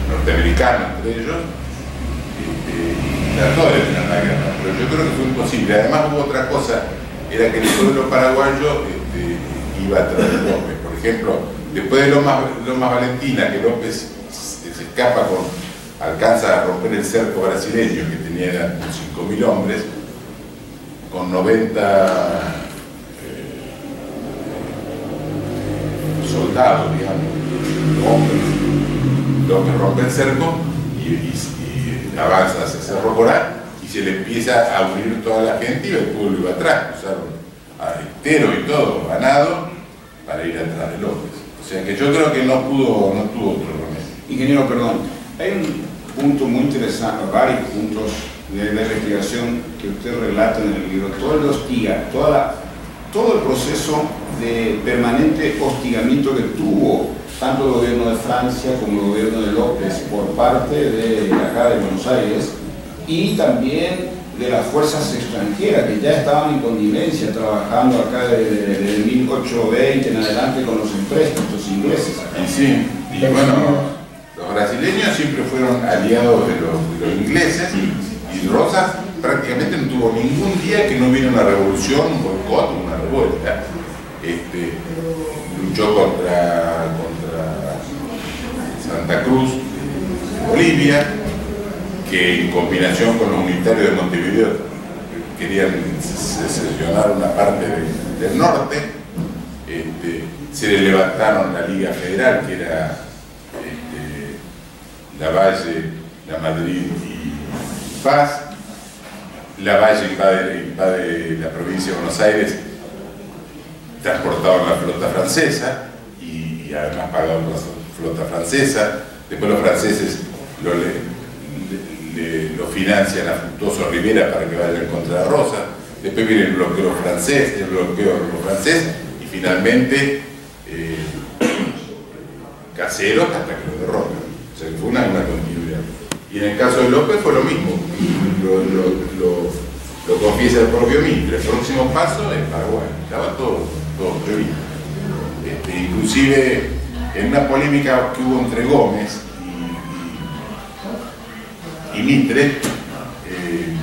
norteamericano entre ellos, trató de detener la guerra, pero yo creo que fue imposible. Además hubo otra cosa, era que el pueblo paraguayo iba atrás de López. Por ejemplo, después de Lomas Valentina, que López se escapa, alcanza a romper el cerco brasileño que tenía 5.000 hombres, con 90 soldados, digamos, hombres. López rompe el cerco y avanza hacia Cerro Corá y se le empieza a unir toda la gente y el pueblo iba atrás, usaron a Estero y todo, ganado, para ir atrás de López. O sea que yo creo que no tuvo otro remedio. Ingeniero, perdón, hay un punto muy interesante, varios puntos de la investigación que usted relata en el libro, todo el proceso de permanente hostigamiento que tuvo tanto el gobierno de Francia como el gobierno de López por parte de acá de Buenos Aires, y también de las fuerzas extranjeras que ya estaban en connivencia trabajando acá desde 1820 en adelante con los empréstitos ingleses acá. Y sí, y bueno, los brasileños siempre fueron aliados de los ingleses, y Rosas prácticamente no tuvo ningún día que no hubiera una revolución, un boicot, una revuelta. Luchó contra Santa Cruz, Bolivia, que en combinación con los unitarios de Montevideo querían sesionar una parte del norte. Se le levantaron la Liga Federal, que era Lavalle, La Madrid y Paz. Lavalle invade la provincia de Buenos Aires, transportaron la flota francesa y además pagaron la flota francesa. Después los franceses lo financian a Fructuoso Rivera para que vayan contra Rosa. Después viene el bloqueo francés, y finalmente Caseros hasta que lo derrocan. O sea que fue una continuidad. Y en el caso de López fue lo mismo. Lo confiesa el propio Mitre. El próximo paso es Paraguay. Estaba todo previsto. Inclusive en una polémica que hubo entre Gómez y Mitre, el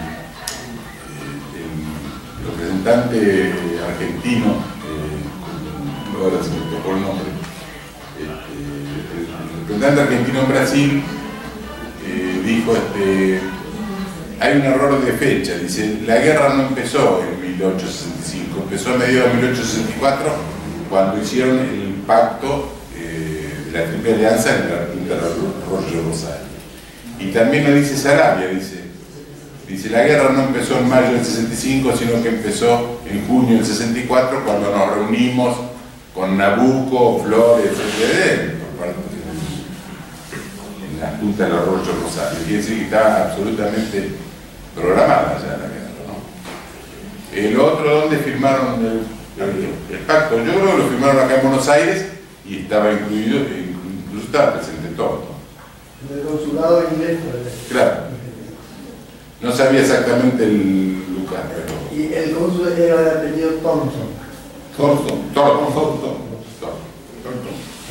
representante argentino, ahora se me tocó el nombre, el representante argentino en Brasil dijo, hay un error de fecha, dice, la guerra no empezó en 1865, empezó a mediados de 1864, cuando hicieron el pacto de la Triple Alianza en la Punta de Arroyo Rosario. Y también lo dice Sarabia, dice, la guerra no empezó en mayo del 65, sino que empezó en junio del 64, cuando nos reunimos con Nabucco, Flores, etc., en la Punta del Arroyo Rosario. Quiere decir que estaba absolutamente programada ya la guerra, ¿no? El otro, donde firmaron el pacto, yo creo que lo firmaron acá en Buenos Aires y estaba incluido, incluso estaba presente todo, ¿no? En el consulado inglés. Claro. No sabía exactamente el lugar, pero... Y el cónsul era de apellido Thompson. Thornton.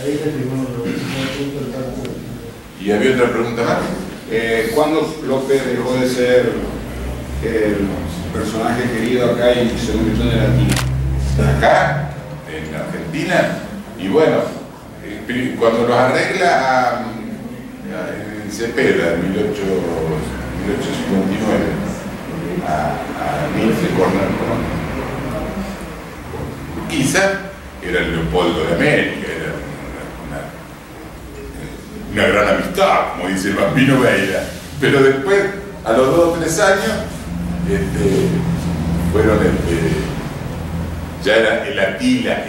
Ahí se firmó el pacto. Y había otra pregunta más. ¿Cuándo López dejó de ser el personaje querido acá y se convirtió en el latino? Acá, en Argentina, y bueno, cuando los arregla en Cepeda, en 1859, a Mitre con Urquiza, era el Leopoldo de América, era una gran amistad, como dice el Bambino Veira, pero después, a los 2 o 3 años, fueron ya era el Atila,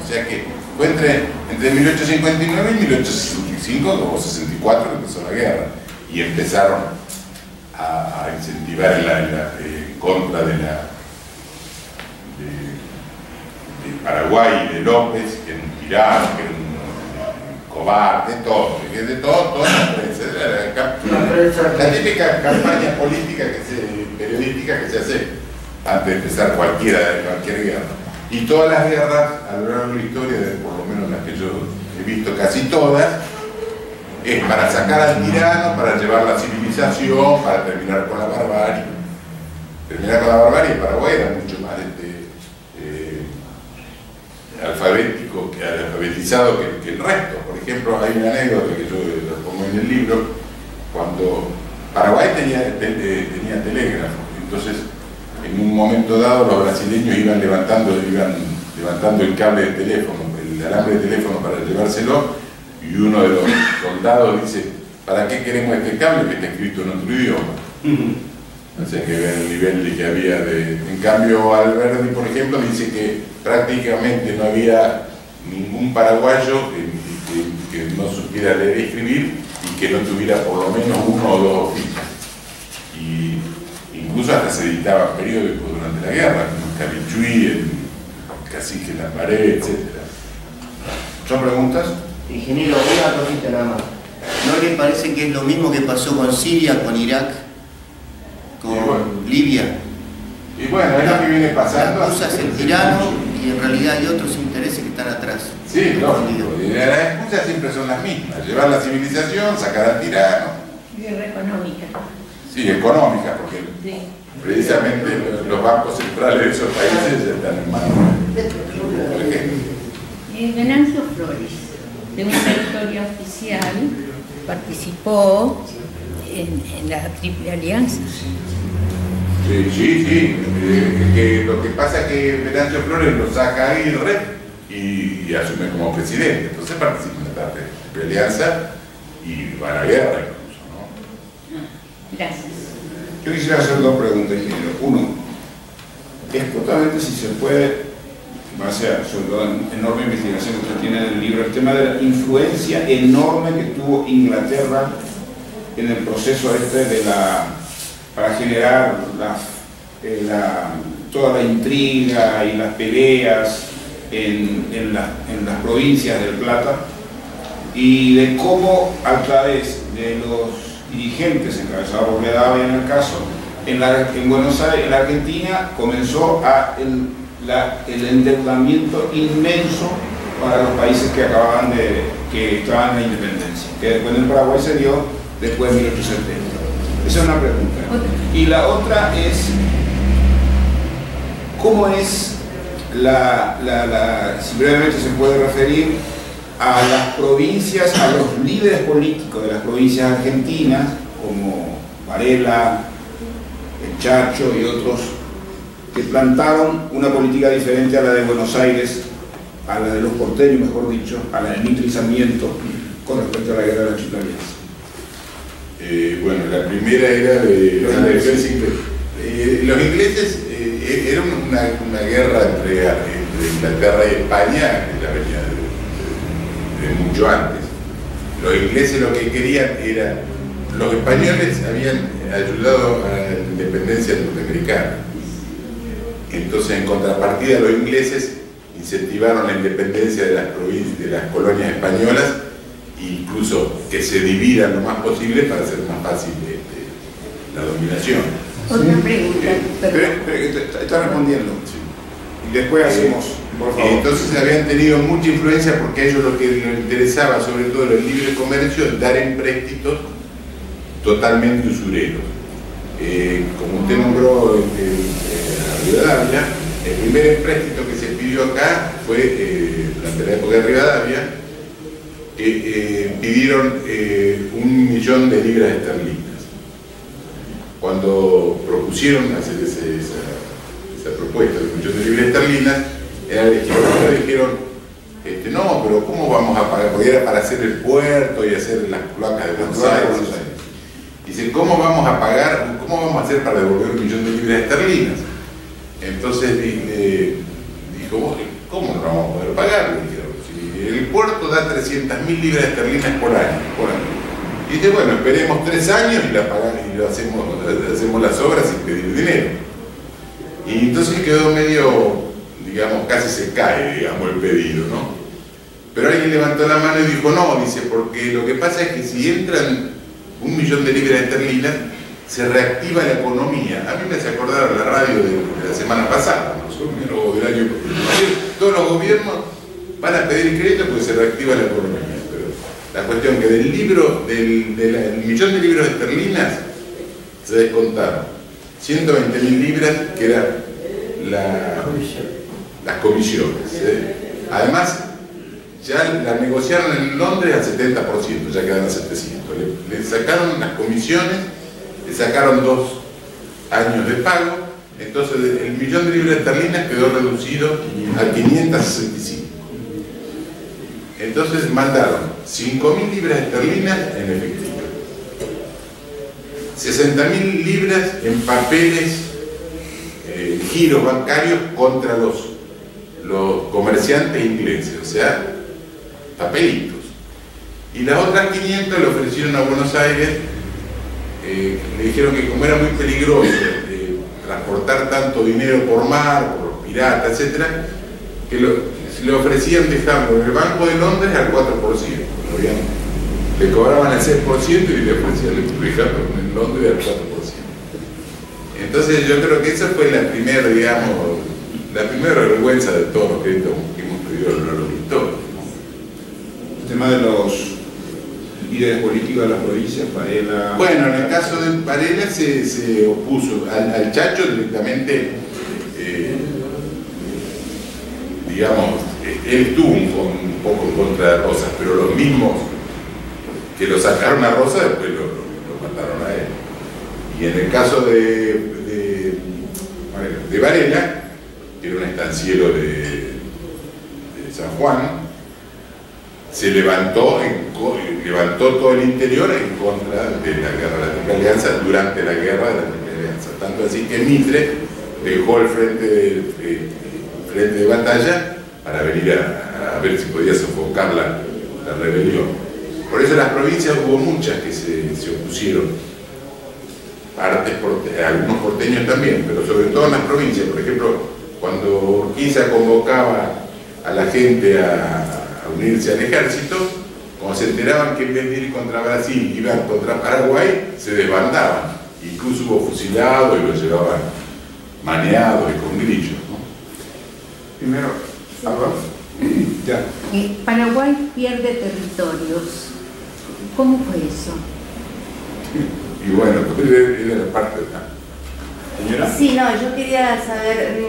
o sea que fue entre 1859 y 1865 o 64 que empezó la guerra y empezaron a incentivar en contra de Paraguay y de López, que era un tirano, que era un cobarde, de todo, toda la prensa. La típica campaña política periodística que se hace antes de empezar cualquier guerra. Y todas las guerras, a lo largo de la historia, por lo menos las que yo he visto casi todas, es para sacar al tirano, para llevar la civilización, para terminar con la barbarie. Terminar con la barbarie, Paraguay era mucho más alfabetizado que el resto. Por ejemplo, hay una anécdota que yo la pongo en el libro, cuando Paraguay tenía telégrafo, entonces en un momento dado los brasileños iban levantando el cable de teléfono, el alambre de teléfono para llevárselo, y uno de los soldados dice, ¿para qué queremos este cable que está escrito en otro idioma? O sea, que vean el nivel de que había en cambio, Alberti, por ejemplo, dice que prácticamente no había ningún paraguayo que no supiera leer y escribir y que no tuviera por lo menos 1 o 2 oficios. Y incluso hasta se editaban periódicos durante la guerra, como el Cabichuí, el Cacique en la Pared, etc. ¿Son preguntas? Ingeniero, una cosita nada más. ¿No le parece que es lo mismo que pasó con Siria, con Irak, con Libia? Y bueno, es lo que viene pasando. La excusa es el tirano y en realidad hay otros intereses que están atrás. Sí, lógico. Y las excusas siempre son las mismas. Llevar la civilización, sacar al tirano. Guerra económica. Sí, económica, porque Sí. precisamente los bancos centrales de esos países ya están en manos. Por ejemplo. Venancio Flores, de una historia oficial, participó en la Triple Alianza. Sí. Que lo que pasa es que Venancio Flores lo saca a Aguirre y asume como presidente. Entonces participa en la Triple Alianza y va a la guerra incluso, ¿no? Gracias. Yo quisiera hacer 2 preguntas, ingeniero. Uno, es justamente si se puede, base a sobre todo en enorme investigación que usted tiene en el libro, el tema de la influencia enorme que tuvo Inglaterra en el proceso de la para generar toda la intriga y las peleas en las provincias del Plata, y de cómo a través de los dirigentes encabezados por Rivadavia en el caso, en Buenos Aires, en la Argentina, comenzó el endeudamiento inmenso para los países que estaban en la independencia, que después en el Paraguay se dio después de 1870. Esa es una pregunta. Y la otra es, ¿cómo es si brevemente se puede referir a las provincias, a los líderes políticos de las provincias argentinas, como Varela, el Chacho y otros, que plantaron una política diferente a la de Buenos Aires, a la de los porteños, mejor dicho, a la de Mitre y Sarmiento, con respecto a la guerra de la Triple Alianza? Bueno, la primera era de los ingleses. Era una guerra entre Inglaterra y España, que ya venía de mucho antes. Los ingleses lo que querían era, los españoles habían ayudado a la independencia norteamericana. Entonces, en contrapartida, los ingleses incentivaron la independencia de las provincias, de las colonias españolas, e incluso que se dividan lo más posible para hacer más fácil la dominación. Otra pregunta, Está respondiendo. Sí. Y después hacemos, por favor. Entonces habían tenido mucha influencia porque a ellos lo que les interesaba, sobre todo el libre comercio, es dar empréstitos totalmente usureros. Como usted nombró a Rivadavia, el primer empréstito que se pidió acá fue durante la época de Rivadavia, que pidieron 1 millón de libras esterlinas. Cuando propusieron hacer esa propuesta de 1 millón de libras esterlinas, dijeron, no, pero ¿cómo vamos a pagar? Porque era para hacer el puerto y hacer las placas de Buenos Aires. Dice, ¿cómo vamos a pagar? ¿Cómo vamos a hacer para devolver 1 millón de libras esterlinas? Entonces dijo, ¿cómo no vamos a poder pagar? Dijeron, si el puerto da 300.000 libras esterlinas por año. Y dice, bueno, esperemos 3 años y la pagamos y hacemos las obras sin pedir dinero. Y entonces quedó medio, digamos, casi se cae, digamos, el pedido, ¿no? Pero alguien levantó la mano y dijo, no, dice, porque lo que pasa es que si entran 1 millón de libras esterlinas, se reactiva la economía. A mí me hace acordar la radio de la semana pasada, ¿no? O del año. Todos los gobiernos van a pedir crédito porque se reactiva la economía. Pero la cuestión que del millón de libras esterlinas se descontaron 120.000 libras, que eran las comisiones. Además, ya la negociaron en Londres al 70%, ya quedan a 700. Le sacaron las comisiones, le sacaron 2 años de pago, entonces el millón de libras esterlinas quedó reducido a 565. Entonces mandaron 5.000 libras esterlinas en efectivo, 60.000 libras en papeles, giros bancarios contra los comerciantes ingleses, o sea, papelitos. Y las otras 500 le ofrecieron a Buenos Aires, le dijeron que como era muy peligroso transportar tanto dinero por mar, por los piratas, etc., que le ofrecían dejarlo en el Banco de Londres al 4%. Le cobraban el 6% y le ofrecían dejarlo en Londres al 4%. Entonces yo creo que esa fue la primera, digamos, la primera vergüenza de todos los créditos que hemos pedido a lo largo de la historia. El tema de los líderes políticos de las provincias, Varela... Bueno, en el caso de Varela se opuso al Chacho directamente, digamos, él estuvo un poco en contra de Rosas, pero los mismos que lo sacaron a Rosas después lo mataron a él. Y en el caso de Varela, que era un estanciero de San Juan, se levantó todo el interior en contra de la guerra de la Triple Alianza durante la guerra de la Triple Alianza. Tanto así que Mitre dejó el frente de batalla para venir a ver si podía sofocar la rebelión. Por eso en las provincias hubo muchas que se opusieron algunos porteños también, pero sobre todo en las provincias. Por ejemplo, cuando Urquiza convocaba a la gente a unirse al ejército, cuando se enteraban que en vez de ir contra Brasil iban contra Paraguay, se desbandaban. Incluso hubo fusilados y los llevaban maneados y con grillos, ¿no? Primero, Ya. Paraguay pierde territorios. ¿Cómo fue eso? Y bueno, era la parte de la señora. Sí, no, yo quería saber,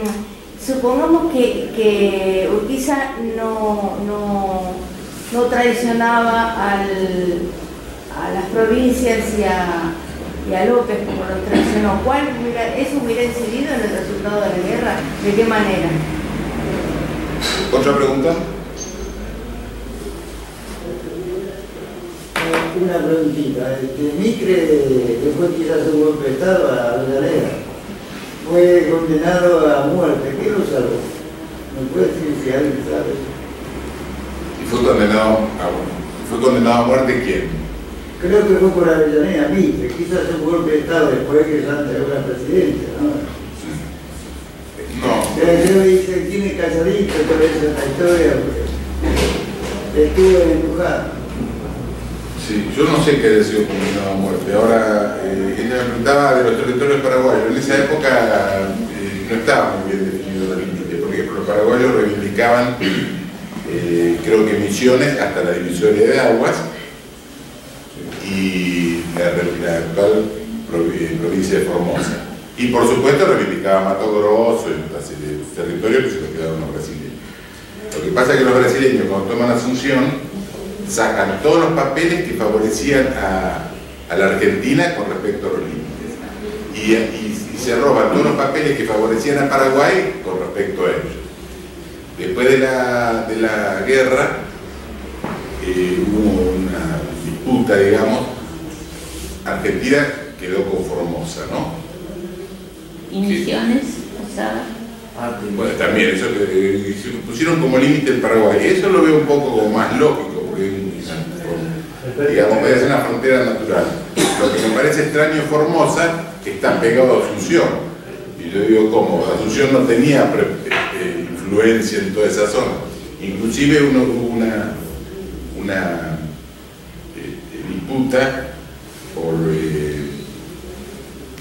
supongamos que Urquiza no traicionaba a las provincias y a López como lo traicionó. ¿Eso hubiera incidido en el resultado de la guerra? ¿De qué manera? ¿Otra pregunta? Una preguntita. Mitre, después que hizo un golpe de Estado a Avellaneda, fue condenado a muerte. ¿Qué lo salvó? ¿Me puede decir si alguien sabe? ¿Y fue condenado a muerte quién? Creo que fue por Avellaneda, Mitre. Quiso hacer un golpe de Estado después que ya entregó la presidencia, ¿no? No. Yo dice, tiene calladito, por eso la historia, porque estuve enojado. Sí, yo no sé qué haya sido condenado a muerte. Ahora, ella me preguntaba de los territorios paraguayos. En esa época no estaba muy bien definido el límite. Por ejemplo, los paraguayos reivindicaban, creo que Misiones hasta la divisoria de aguas y la actual provincia de Formosa. Y por supuesto reivindicaba Mato Grosso y una serie de territorios que se los quedaron los brasileños. Lo que pasa es que los brasileños, cuando toman Asunción, sacan todos los papeles que favorecían a la Argentina con respecto a los límites y se roban todos los papeles que favorecían a Paraguay con respecto a ellos. Después de la guerra hubo una disputa, digamos. Argentina quedó con Formosa, ¿no? ¿Y Misiones? Posadas. Bueno, también eso que se pusieron como límite el Paraguay. Eso lo veo un poco como más lógico, porque digamos, puede ser una frontera natural. Lo que me parece extraño es Formosa, que está pegado a Asunción. Y yo digo, ¿cómo? Asunción no tenía influencia en toda esa zona. Inclusive hubo una disputa por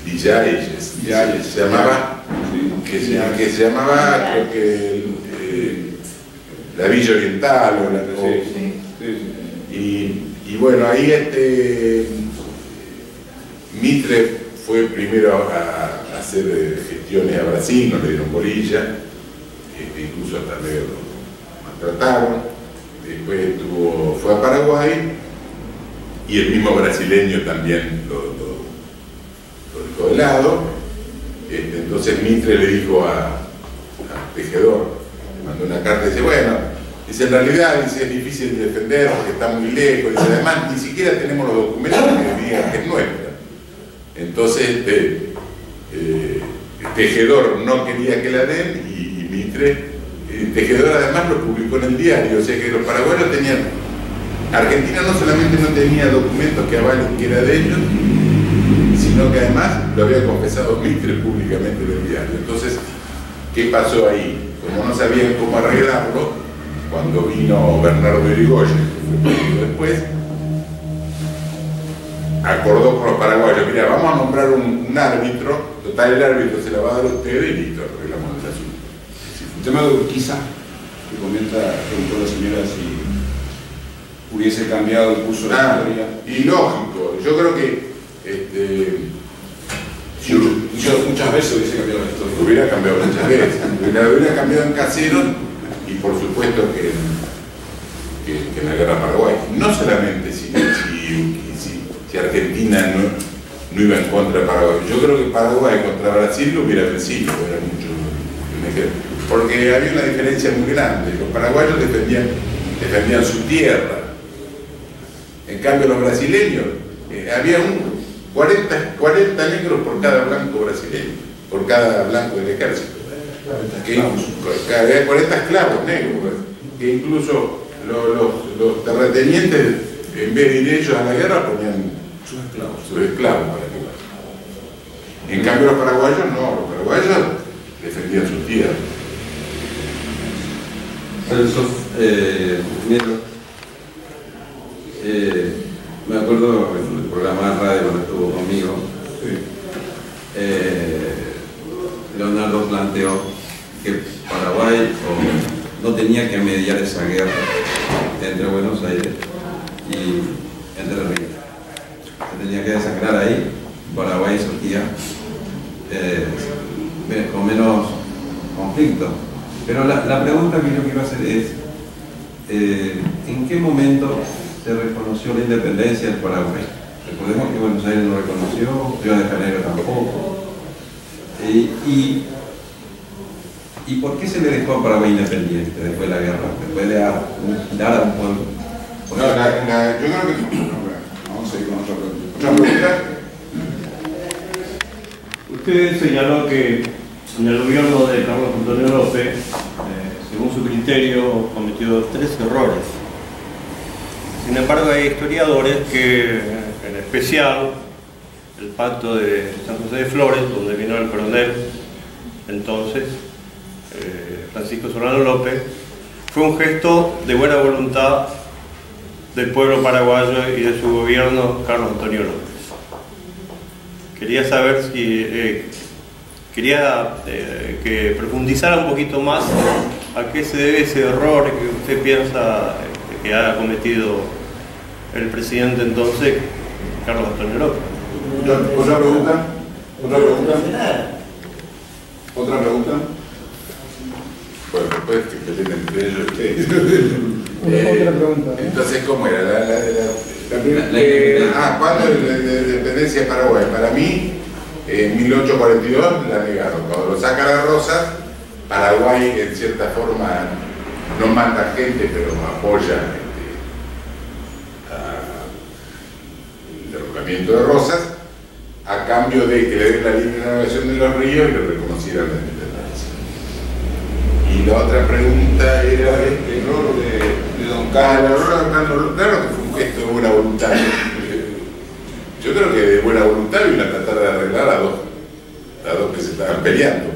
Villalles, se llamaba, que se llamaba, creo que la Villa Oriental o la y bueno, ahí Mitre fue primero a hacer gestiones a Brasil, no le dieron bolilla, incluso hasta le maltrataron. Después fue a Paraguay y el mismo brasileño también lo dejó de lado. Entonces Mitre le dijo a Tejedor, le mandó una carta y dice, bueno, dice, en realidad dice, es difícil de defender porque está muy lejos, dice, además ni siquiera tenemos los documentos que digan que es nuestra. Entonces Tejedor no quería que la den y Mitre, Tejedor además lo publicó en el diario, o sea que los paraguayos tenían, Argentina no solamente no tenía documentos que avalen que era de ellos, sino que además lo había confesado Mitre públicamente en el diario. Entonces, ¿qué pasó ahí? Como no sabían cómo arreglarlo, cuando vino Bernardo Irigoyen, que fue después, acordó con los paraguayos, mira, vamos a nombrar un árbitro, total el árbitro se la va a dar a ustedes y listo, arreglamos el asunto. El tema de Urquiza, que preguntó la señora si hubiese cambiado el curso de la historia. Y lógico, yo creo que muchas veces hubiese cambiado la historia. Hubiera cambiado muchas veces. Hubiera cambiado en Casero y por supuesto que en la guerra Paraguay. No solamente si Argentina no iba en contra de Paraguay. Yo creo que Paraguay contra Brasil lo hubiera vencido, era mucho mejor. Porque había una diferencia muy grande. Los paraguayos defendían su tierra. En cambio los brasileños, había 40 negros por cada blanco brasileño, por cada blanco del ejército. Había 40 esclavos negros, que incluso los terratenientes, en vez de ir ellos a la guerra, ponían sus esclavos para que vayan. En cambio los paraguayos no, los paraguayos defendían sus tierras. Celso, primero, me acuerdo en el programa de radio cuando estuvo conmigo, Leonardo planteó que Paraguay no tenía que mediar esa guerra entre Buenos Aires y entre Ríos. Se tenía que desangrar ahí, Paraguay surgía con menos conflicto. Pero la pregunta que yo quiero hacer es, ¿en qué momento se reconoció la independencia del Paraguay? Recordemos que Buenos Aires no reconoció, Río de Janeiro tampoco. ¿Y por qué se le dejó a Paraguay independiente después de la guerra? Después de dar a un pueblo. No, yo creo que... Vamos a ir con otra pregunta. ¿Otra pregunta? Usted señaló que en el gobierno de Carlos Antonio López, según su criterio, cometió 3 errores. Sin embargo, hay historiadores que, en especial, el pacto de San José de Flores, donde vino el coronel entonces, Francisco Solano López, fue un gesto de buena voluntad del pueblo paraguayo y de su gobierno, Carlos Antonio López. Quería saber si... que profundizara un poquito más a qué se debe ese error que usted piensa que ha cometido el presidente entonces, Carlos Antonio López. ¿Otra pregunta? ¿Otra pregunta? ¿Otra pregunta? Bueno, después que peleen entre ellos ustedes. Otra pregunta. Entonces, ¿cómo era? ¿Cuándo la independencia de Paraguay? Para mí, en 1842 la negaron. Cuando lo sacan a Rosas, Paraguay en cierta forma no manda gente, pero apoya el derrocamiento de Rosas, a cambio de que le den la libre navegación de los ríos y le reconocieran la independencia. Y la otra pregunta era el error de Don Carlos. Claro que fue un gesto de buena voluntad. Yo creo que de buena voluntad vino a tratar de arreglar a dos que se estaban peleando.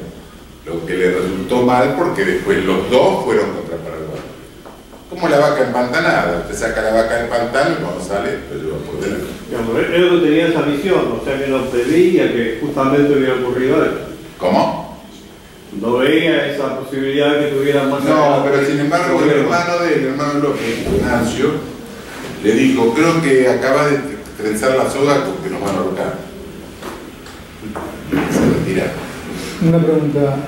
Lo que le resultó mal porque después los dos fueron contra Paraguay. Como la vaca empantanada. Usted saca la vaca del pantano y cuando sale lo lleva por delante. Él no tenía esa visión, o sea que no preveía que justamente hubiera ocurrido esto. ¿Cómo? No veía esa posibilidad que tuviera más... No, pero sin embargo el hermano López, Ignacio, le dijo, creo que acaba de trenzar la soga porque nos van a ahorcar. Se retira. Una pregunta.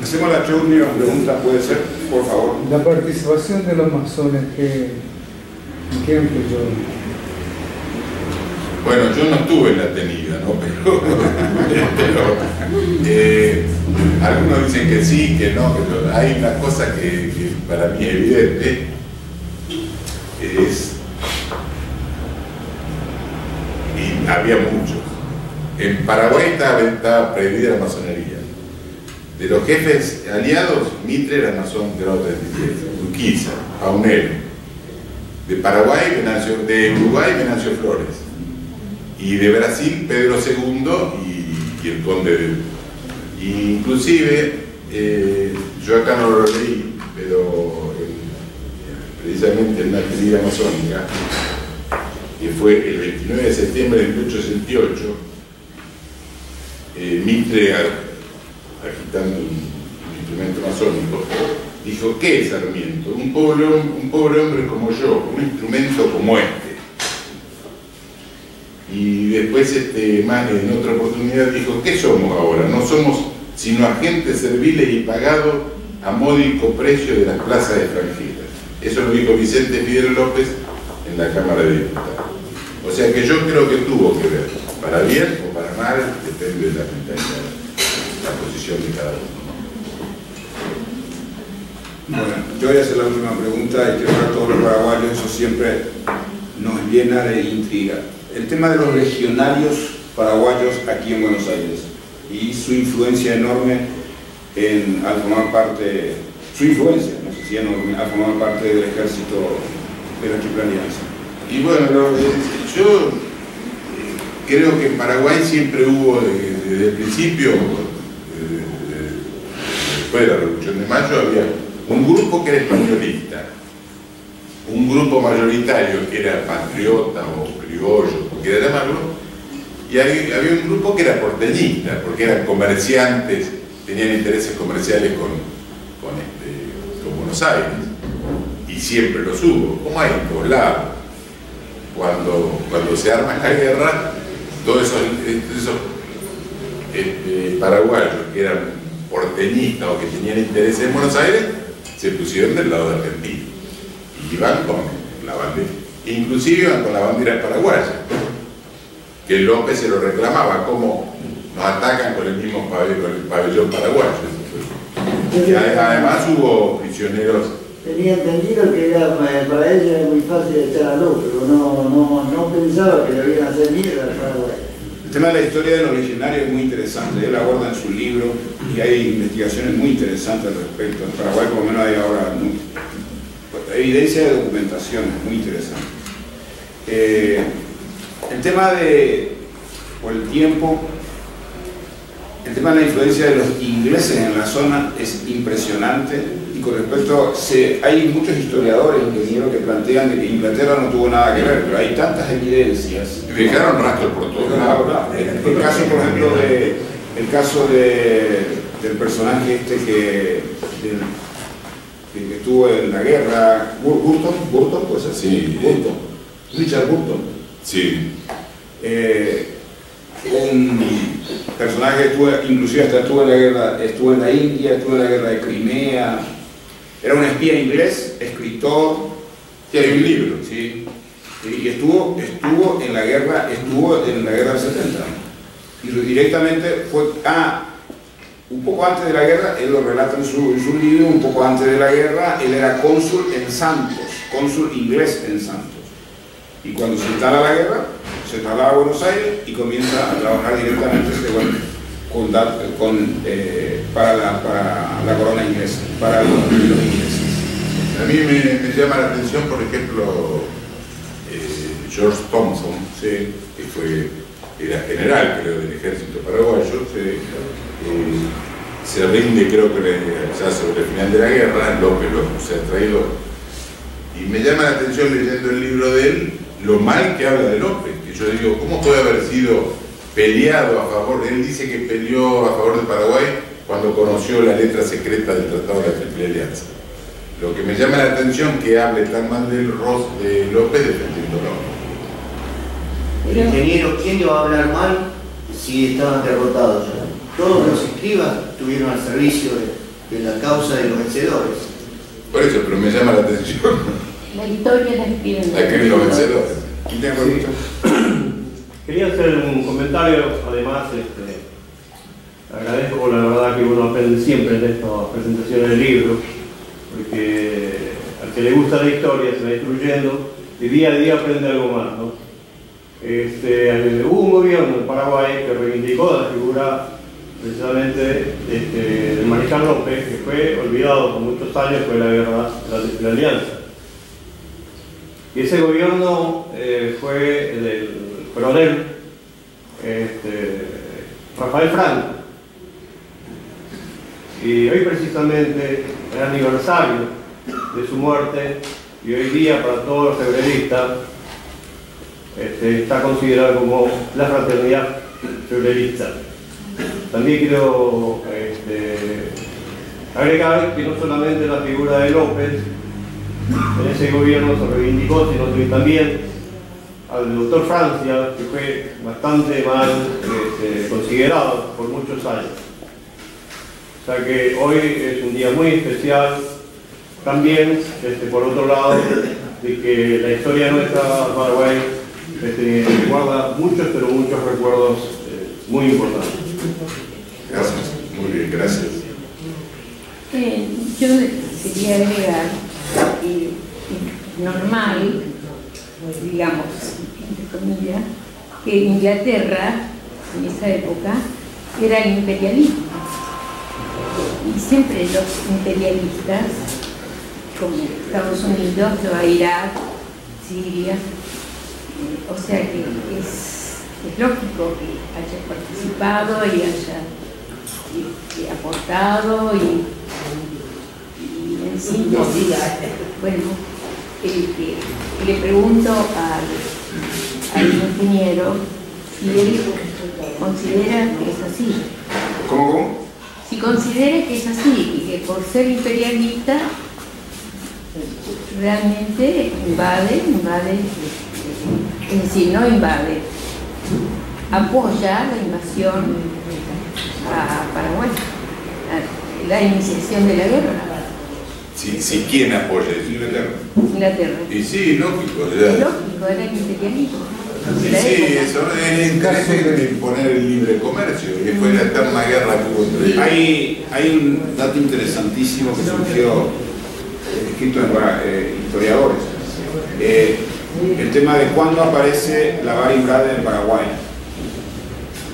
Hacemos la última pregunta, puede ser, por favor. La participación de los masones, ¿en qué influyó? Bueno, yo no estuve en la tenida, ¿no? Pero algunos dicen que sí, que no, pero hay una cosa que para mí es evidente, y había muchos. En Paraguay estaba prohibida la masonería. De los jefes aliados, Mitre era masón grado 33, Urquiza, Paunero. De Paraguay, de Uruguay, Venancio Flores. Y de Brasil, Pedro II y el conde de... Inclusive, yo acá no lo leí, pero precisamente en una actividad masónica, que fue el 29 de septiembre de 1868, Mitre, agitando un instrumento masónico, dijo, ¿qué es Sarmiento? Un pobre hombre como yo, un instrumento como este. Y después, en otra oportunidad, dijo, ¿qué somos ahora? No somos sino agentes serviles y pagados a módico precio de las plazas extranjeras. Eso lo dijo Vicente Fidel López en la Cámara de Diputados. O sea que yo creo que tuvo que ver, para bien o para mal, depende de la mentalidad, la posición de cada uno. Bueno, yo voy a hacer la última pregunta y creo que a todos los paraguayos eso siempre nos llena de intriga. El tema de los legionarios paraguayos aquí en Buenos Aires y su influencia enorme al formar parte, su influencia, no sé si enorme, al formar parte del ejército de la Triple Alianza. Y bueno, yo creo que en Paraguay siempre hubo, desde el principio, después de la Revolución de Mayo, había un grupo que era españolista, un grupo mayoritario que era patriota o criollo, como quiera llamarlo, y había un grupo que era porteñista, porque eran comerciantes, tenían intereses comerciales con Buenos Aires, y siempre los hubo, como hay en todos lados. Cuando se arma la guerra, todos esos paraguayos que eran porteñistas o que tenían intereses en Buenos Aires, se pusieron del lado de Argentina. Y iban con la bandera, inclusive iban con la bandera paraguaya, que López se lo reclamaba, como nos atacan con el mismo pabellón paraguayo. Y además hubo prisioneros. Tenía entendido que para ellos era muy fácil echar a López, pero no pensaba que le iban a hacer mierda al Paraguay. El tema de la historia de los legionarios es muy interesante, él aborda en su libro y hay investigaciones muy interesantes al respecto. En Paraguay por lo menos hay ahora evidencia de documentación muy interesante. El tema por el tiempo, el tema de la influencia de los ingleses en la zona es impresionante, y con respecto, hay muchos historiadores, ingenieros, que plantean de que Inglaterra no tuvo nada que ver, pero hay tantas evidencias. Dejaron rastros por todos lados. El caso, por ejemplo, del personaje que estuvo en la guerra, Burton, pues así, Richard Burton. Sí. Un personaje que inclusive hasta estuvo en la India, estuvo en la guerra de Crimea, era un espía inglés, escritor. Sí, hay un libro. Sí. Y estuvo en la guerra del 70. Y directamente fue un poco antes de la guerra, él lo relata en su libro, un poco antes de la guerra, él era cónsul en Santos, cónsul inglés en Santos. Y cuando se instala la guerra, se traslada a Buenos Aires y comienza a trabajar directamente para la corona inglesa, para los ingleses. A mí me llama la atención, por ejemplo, George Thompson, sí, que era general, creo, del ejército paraguayo, se rinde, creo que ya sobre el final de la guerra, López lo acusa de traidor. Y me llama la atención, leyendo el libro de él, lo mal que habla de López, que yo digo, ¿cómo puede haber sido peleado a favor? Él dice que peleó a favor de Paraguay cuando conoció la letra secreta del Tratado de la Triple Alianza. Lo que me llama la atención que hable tan mal de López defendiéndolo. El ingeniero, ¿quién iba a hablar mal si estaban derrotados ya? Todos los escribas estuvieron al servicio de la causa de los vencedores. Por eso, pero me llama la atención. La historia la escriben los vencedores. Quería hacer un comentario, además, agradezco la verdad que uno aprende siempre en estas presentaciones del libro, porque al que le gusta la historia se va instruyendo y día a día aprende algo más, ¿no? Hubo un gobierno en Paraguay que reivindicó la figura precisamente del Mariscal López, que fue olvidado por muchos años, fue la guerra de la Alianza. Y ese gobierno fue el del coronel Rafael Franco. Y hoy precisamente es aniversario de su muerte, y hoy día para todos los febreristas está considerado como la fraternidad febrerista. También quiero agregar que no solamente la figura de López en ese gobierno se reivindicó, sino que también al doctor Francia, que fue bastante mal considerado por muchos años. O sea que hoy es un día muy especial, también, por otro lado, de que la historia nuestra, Paraguay, guarda muchos, pero muchos recuerdos muy importantes. Gracias, muy bien, gracias. Yo quería agregar que normal, digamos, entre comillas, que Inglaterra, en esa época, era el imperialismo. Y siempre los imperialistas, como Estados Unidos, Irak, Siria, o sea que es lógico que haya participado y haya aportado y en síntesis, bueno, que le pregunto al ingeniero si él considera que es así. ¿Cómo? Si considera que es así y que por ser imperialista realmente invade, es decir, no invade, apoya la invasión a Paraguay, la iniciación de la guerra. Sí, ¿quién apoya eso? Inglaterra. Y sí, lógico. Lógico, era el imperialismo. Sí, eso es el interés de imponer el libre comercio, que fue la eterna guerra que hubo entre ellos. Hay un dato interesantísimo que surgió, escrito en historiadores, el tema de cuándo aparece la vara imbrada en Paraguay.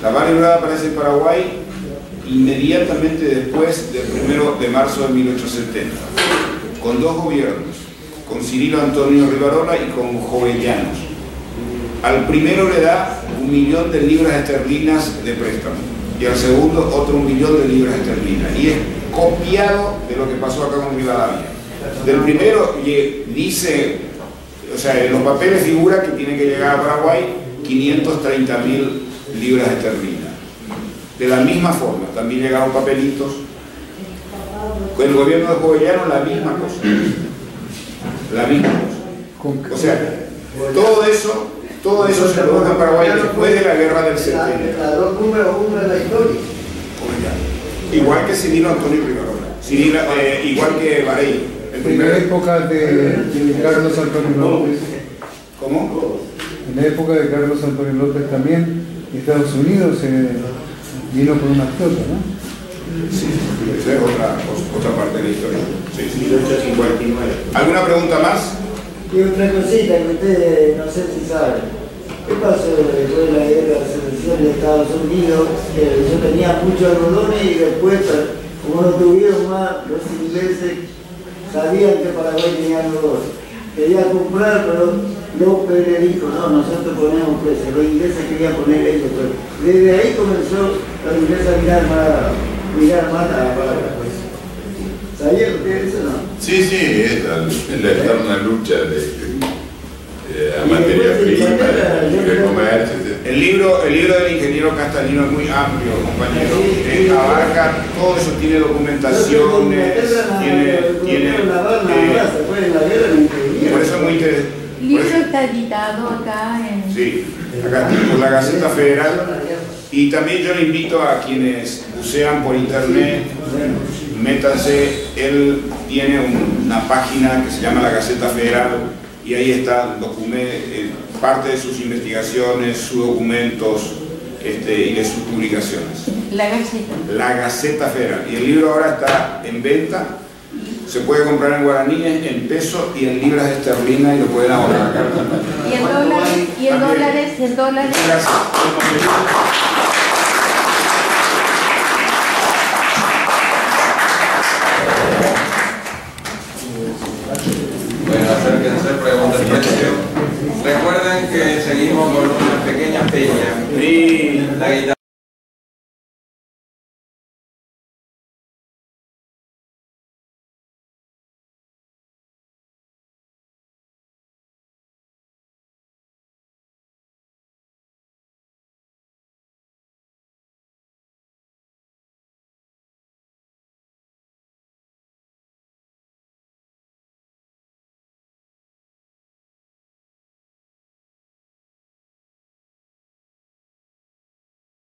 La vara imbrada aparece en Paraguay inmediatamente después del 1 de marzo de 1870, con dos gobiernos, con Cirilo Antonio Rivarola y con Jovellanos. Al primero le da 1 millón de libras esterlinas de préstamo y al segundo otro 1 millón de libras esterlinas, y es copiado de lo que pasó acá con Rivadavia. Del primero dice, o sea, en los papeles figura que tiene que llegar a Paraguay 530.000 libras esterlinas. De la misma forma, también llegaron papelitos. Con el gobierno de Jovellanos la misma cosa. La misma cosa. O sea, todo eso se produjo en Paraguay después de la guerra del 70. La dos número uno de la historia. Igual que Cirilo Antonio Rivarola, igual que Varey. En la época de Carlos Antonio López. ¿Cómo? En la época de Carlos Antonio López también, Estados Unidos vino con una flota, ¿no? Sí, esa es otra parte de la historia. Sí, 1859. ¿Alguna pregunta más? Y otra cosita que ustedes no sé si saben. ¿Qué pasó después de la guerra de secesión de Estados Unidos? Que yo tenía muchos algodones y después, como no tuvieron más, los ingleses sabían que Paraguay tenía algodón. Quería comprar, pero López le dijo, no, nosotros ponemos precio. Los ingleses querían poner ellos, pero desde ahí comenzó los ingleses a mirar más a Paraguay. ¿Sabían ustedes eso, no? Sí, es la eterna lucha de materia prima, de comercio. El libro del ingeniero Castagnino es muy amplio, compañero. Abarca todo eso, tiene documentaciones, tiene por eso es muy interesante. El libro está editado acá en... Sí, acá por la Gaceta Federal. Y también yo le invito a quienes bucean por internet, métanse, él tiene una página que se llama la Gaceta Federal y ahí está parte de sus investigaciones, sus documentos y de sus publicaciones. La Gaceta. La Gaceta Federal. Y el libro ahora está en venta, se puede comprar en guaraníes, en pesos y en libras esterlinas y lo pueden ahorrar acá. ¿Y en dólares? ¿Y en dólares? Gracias.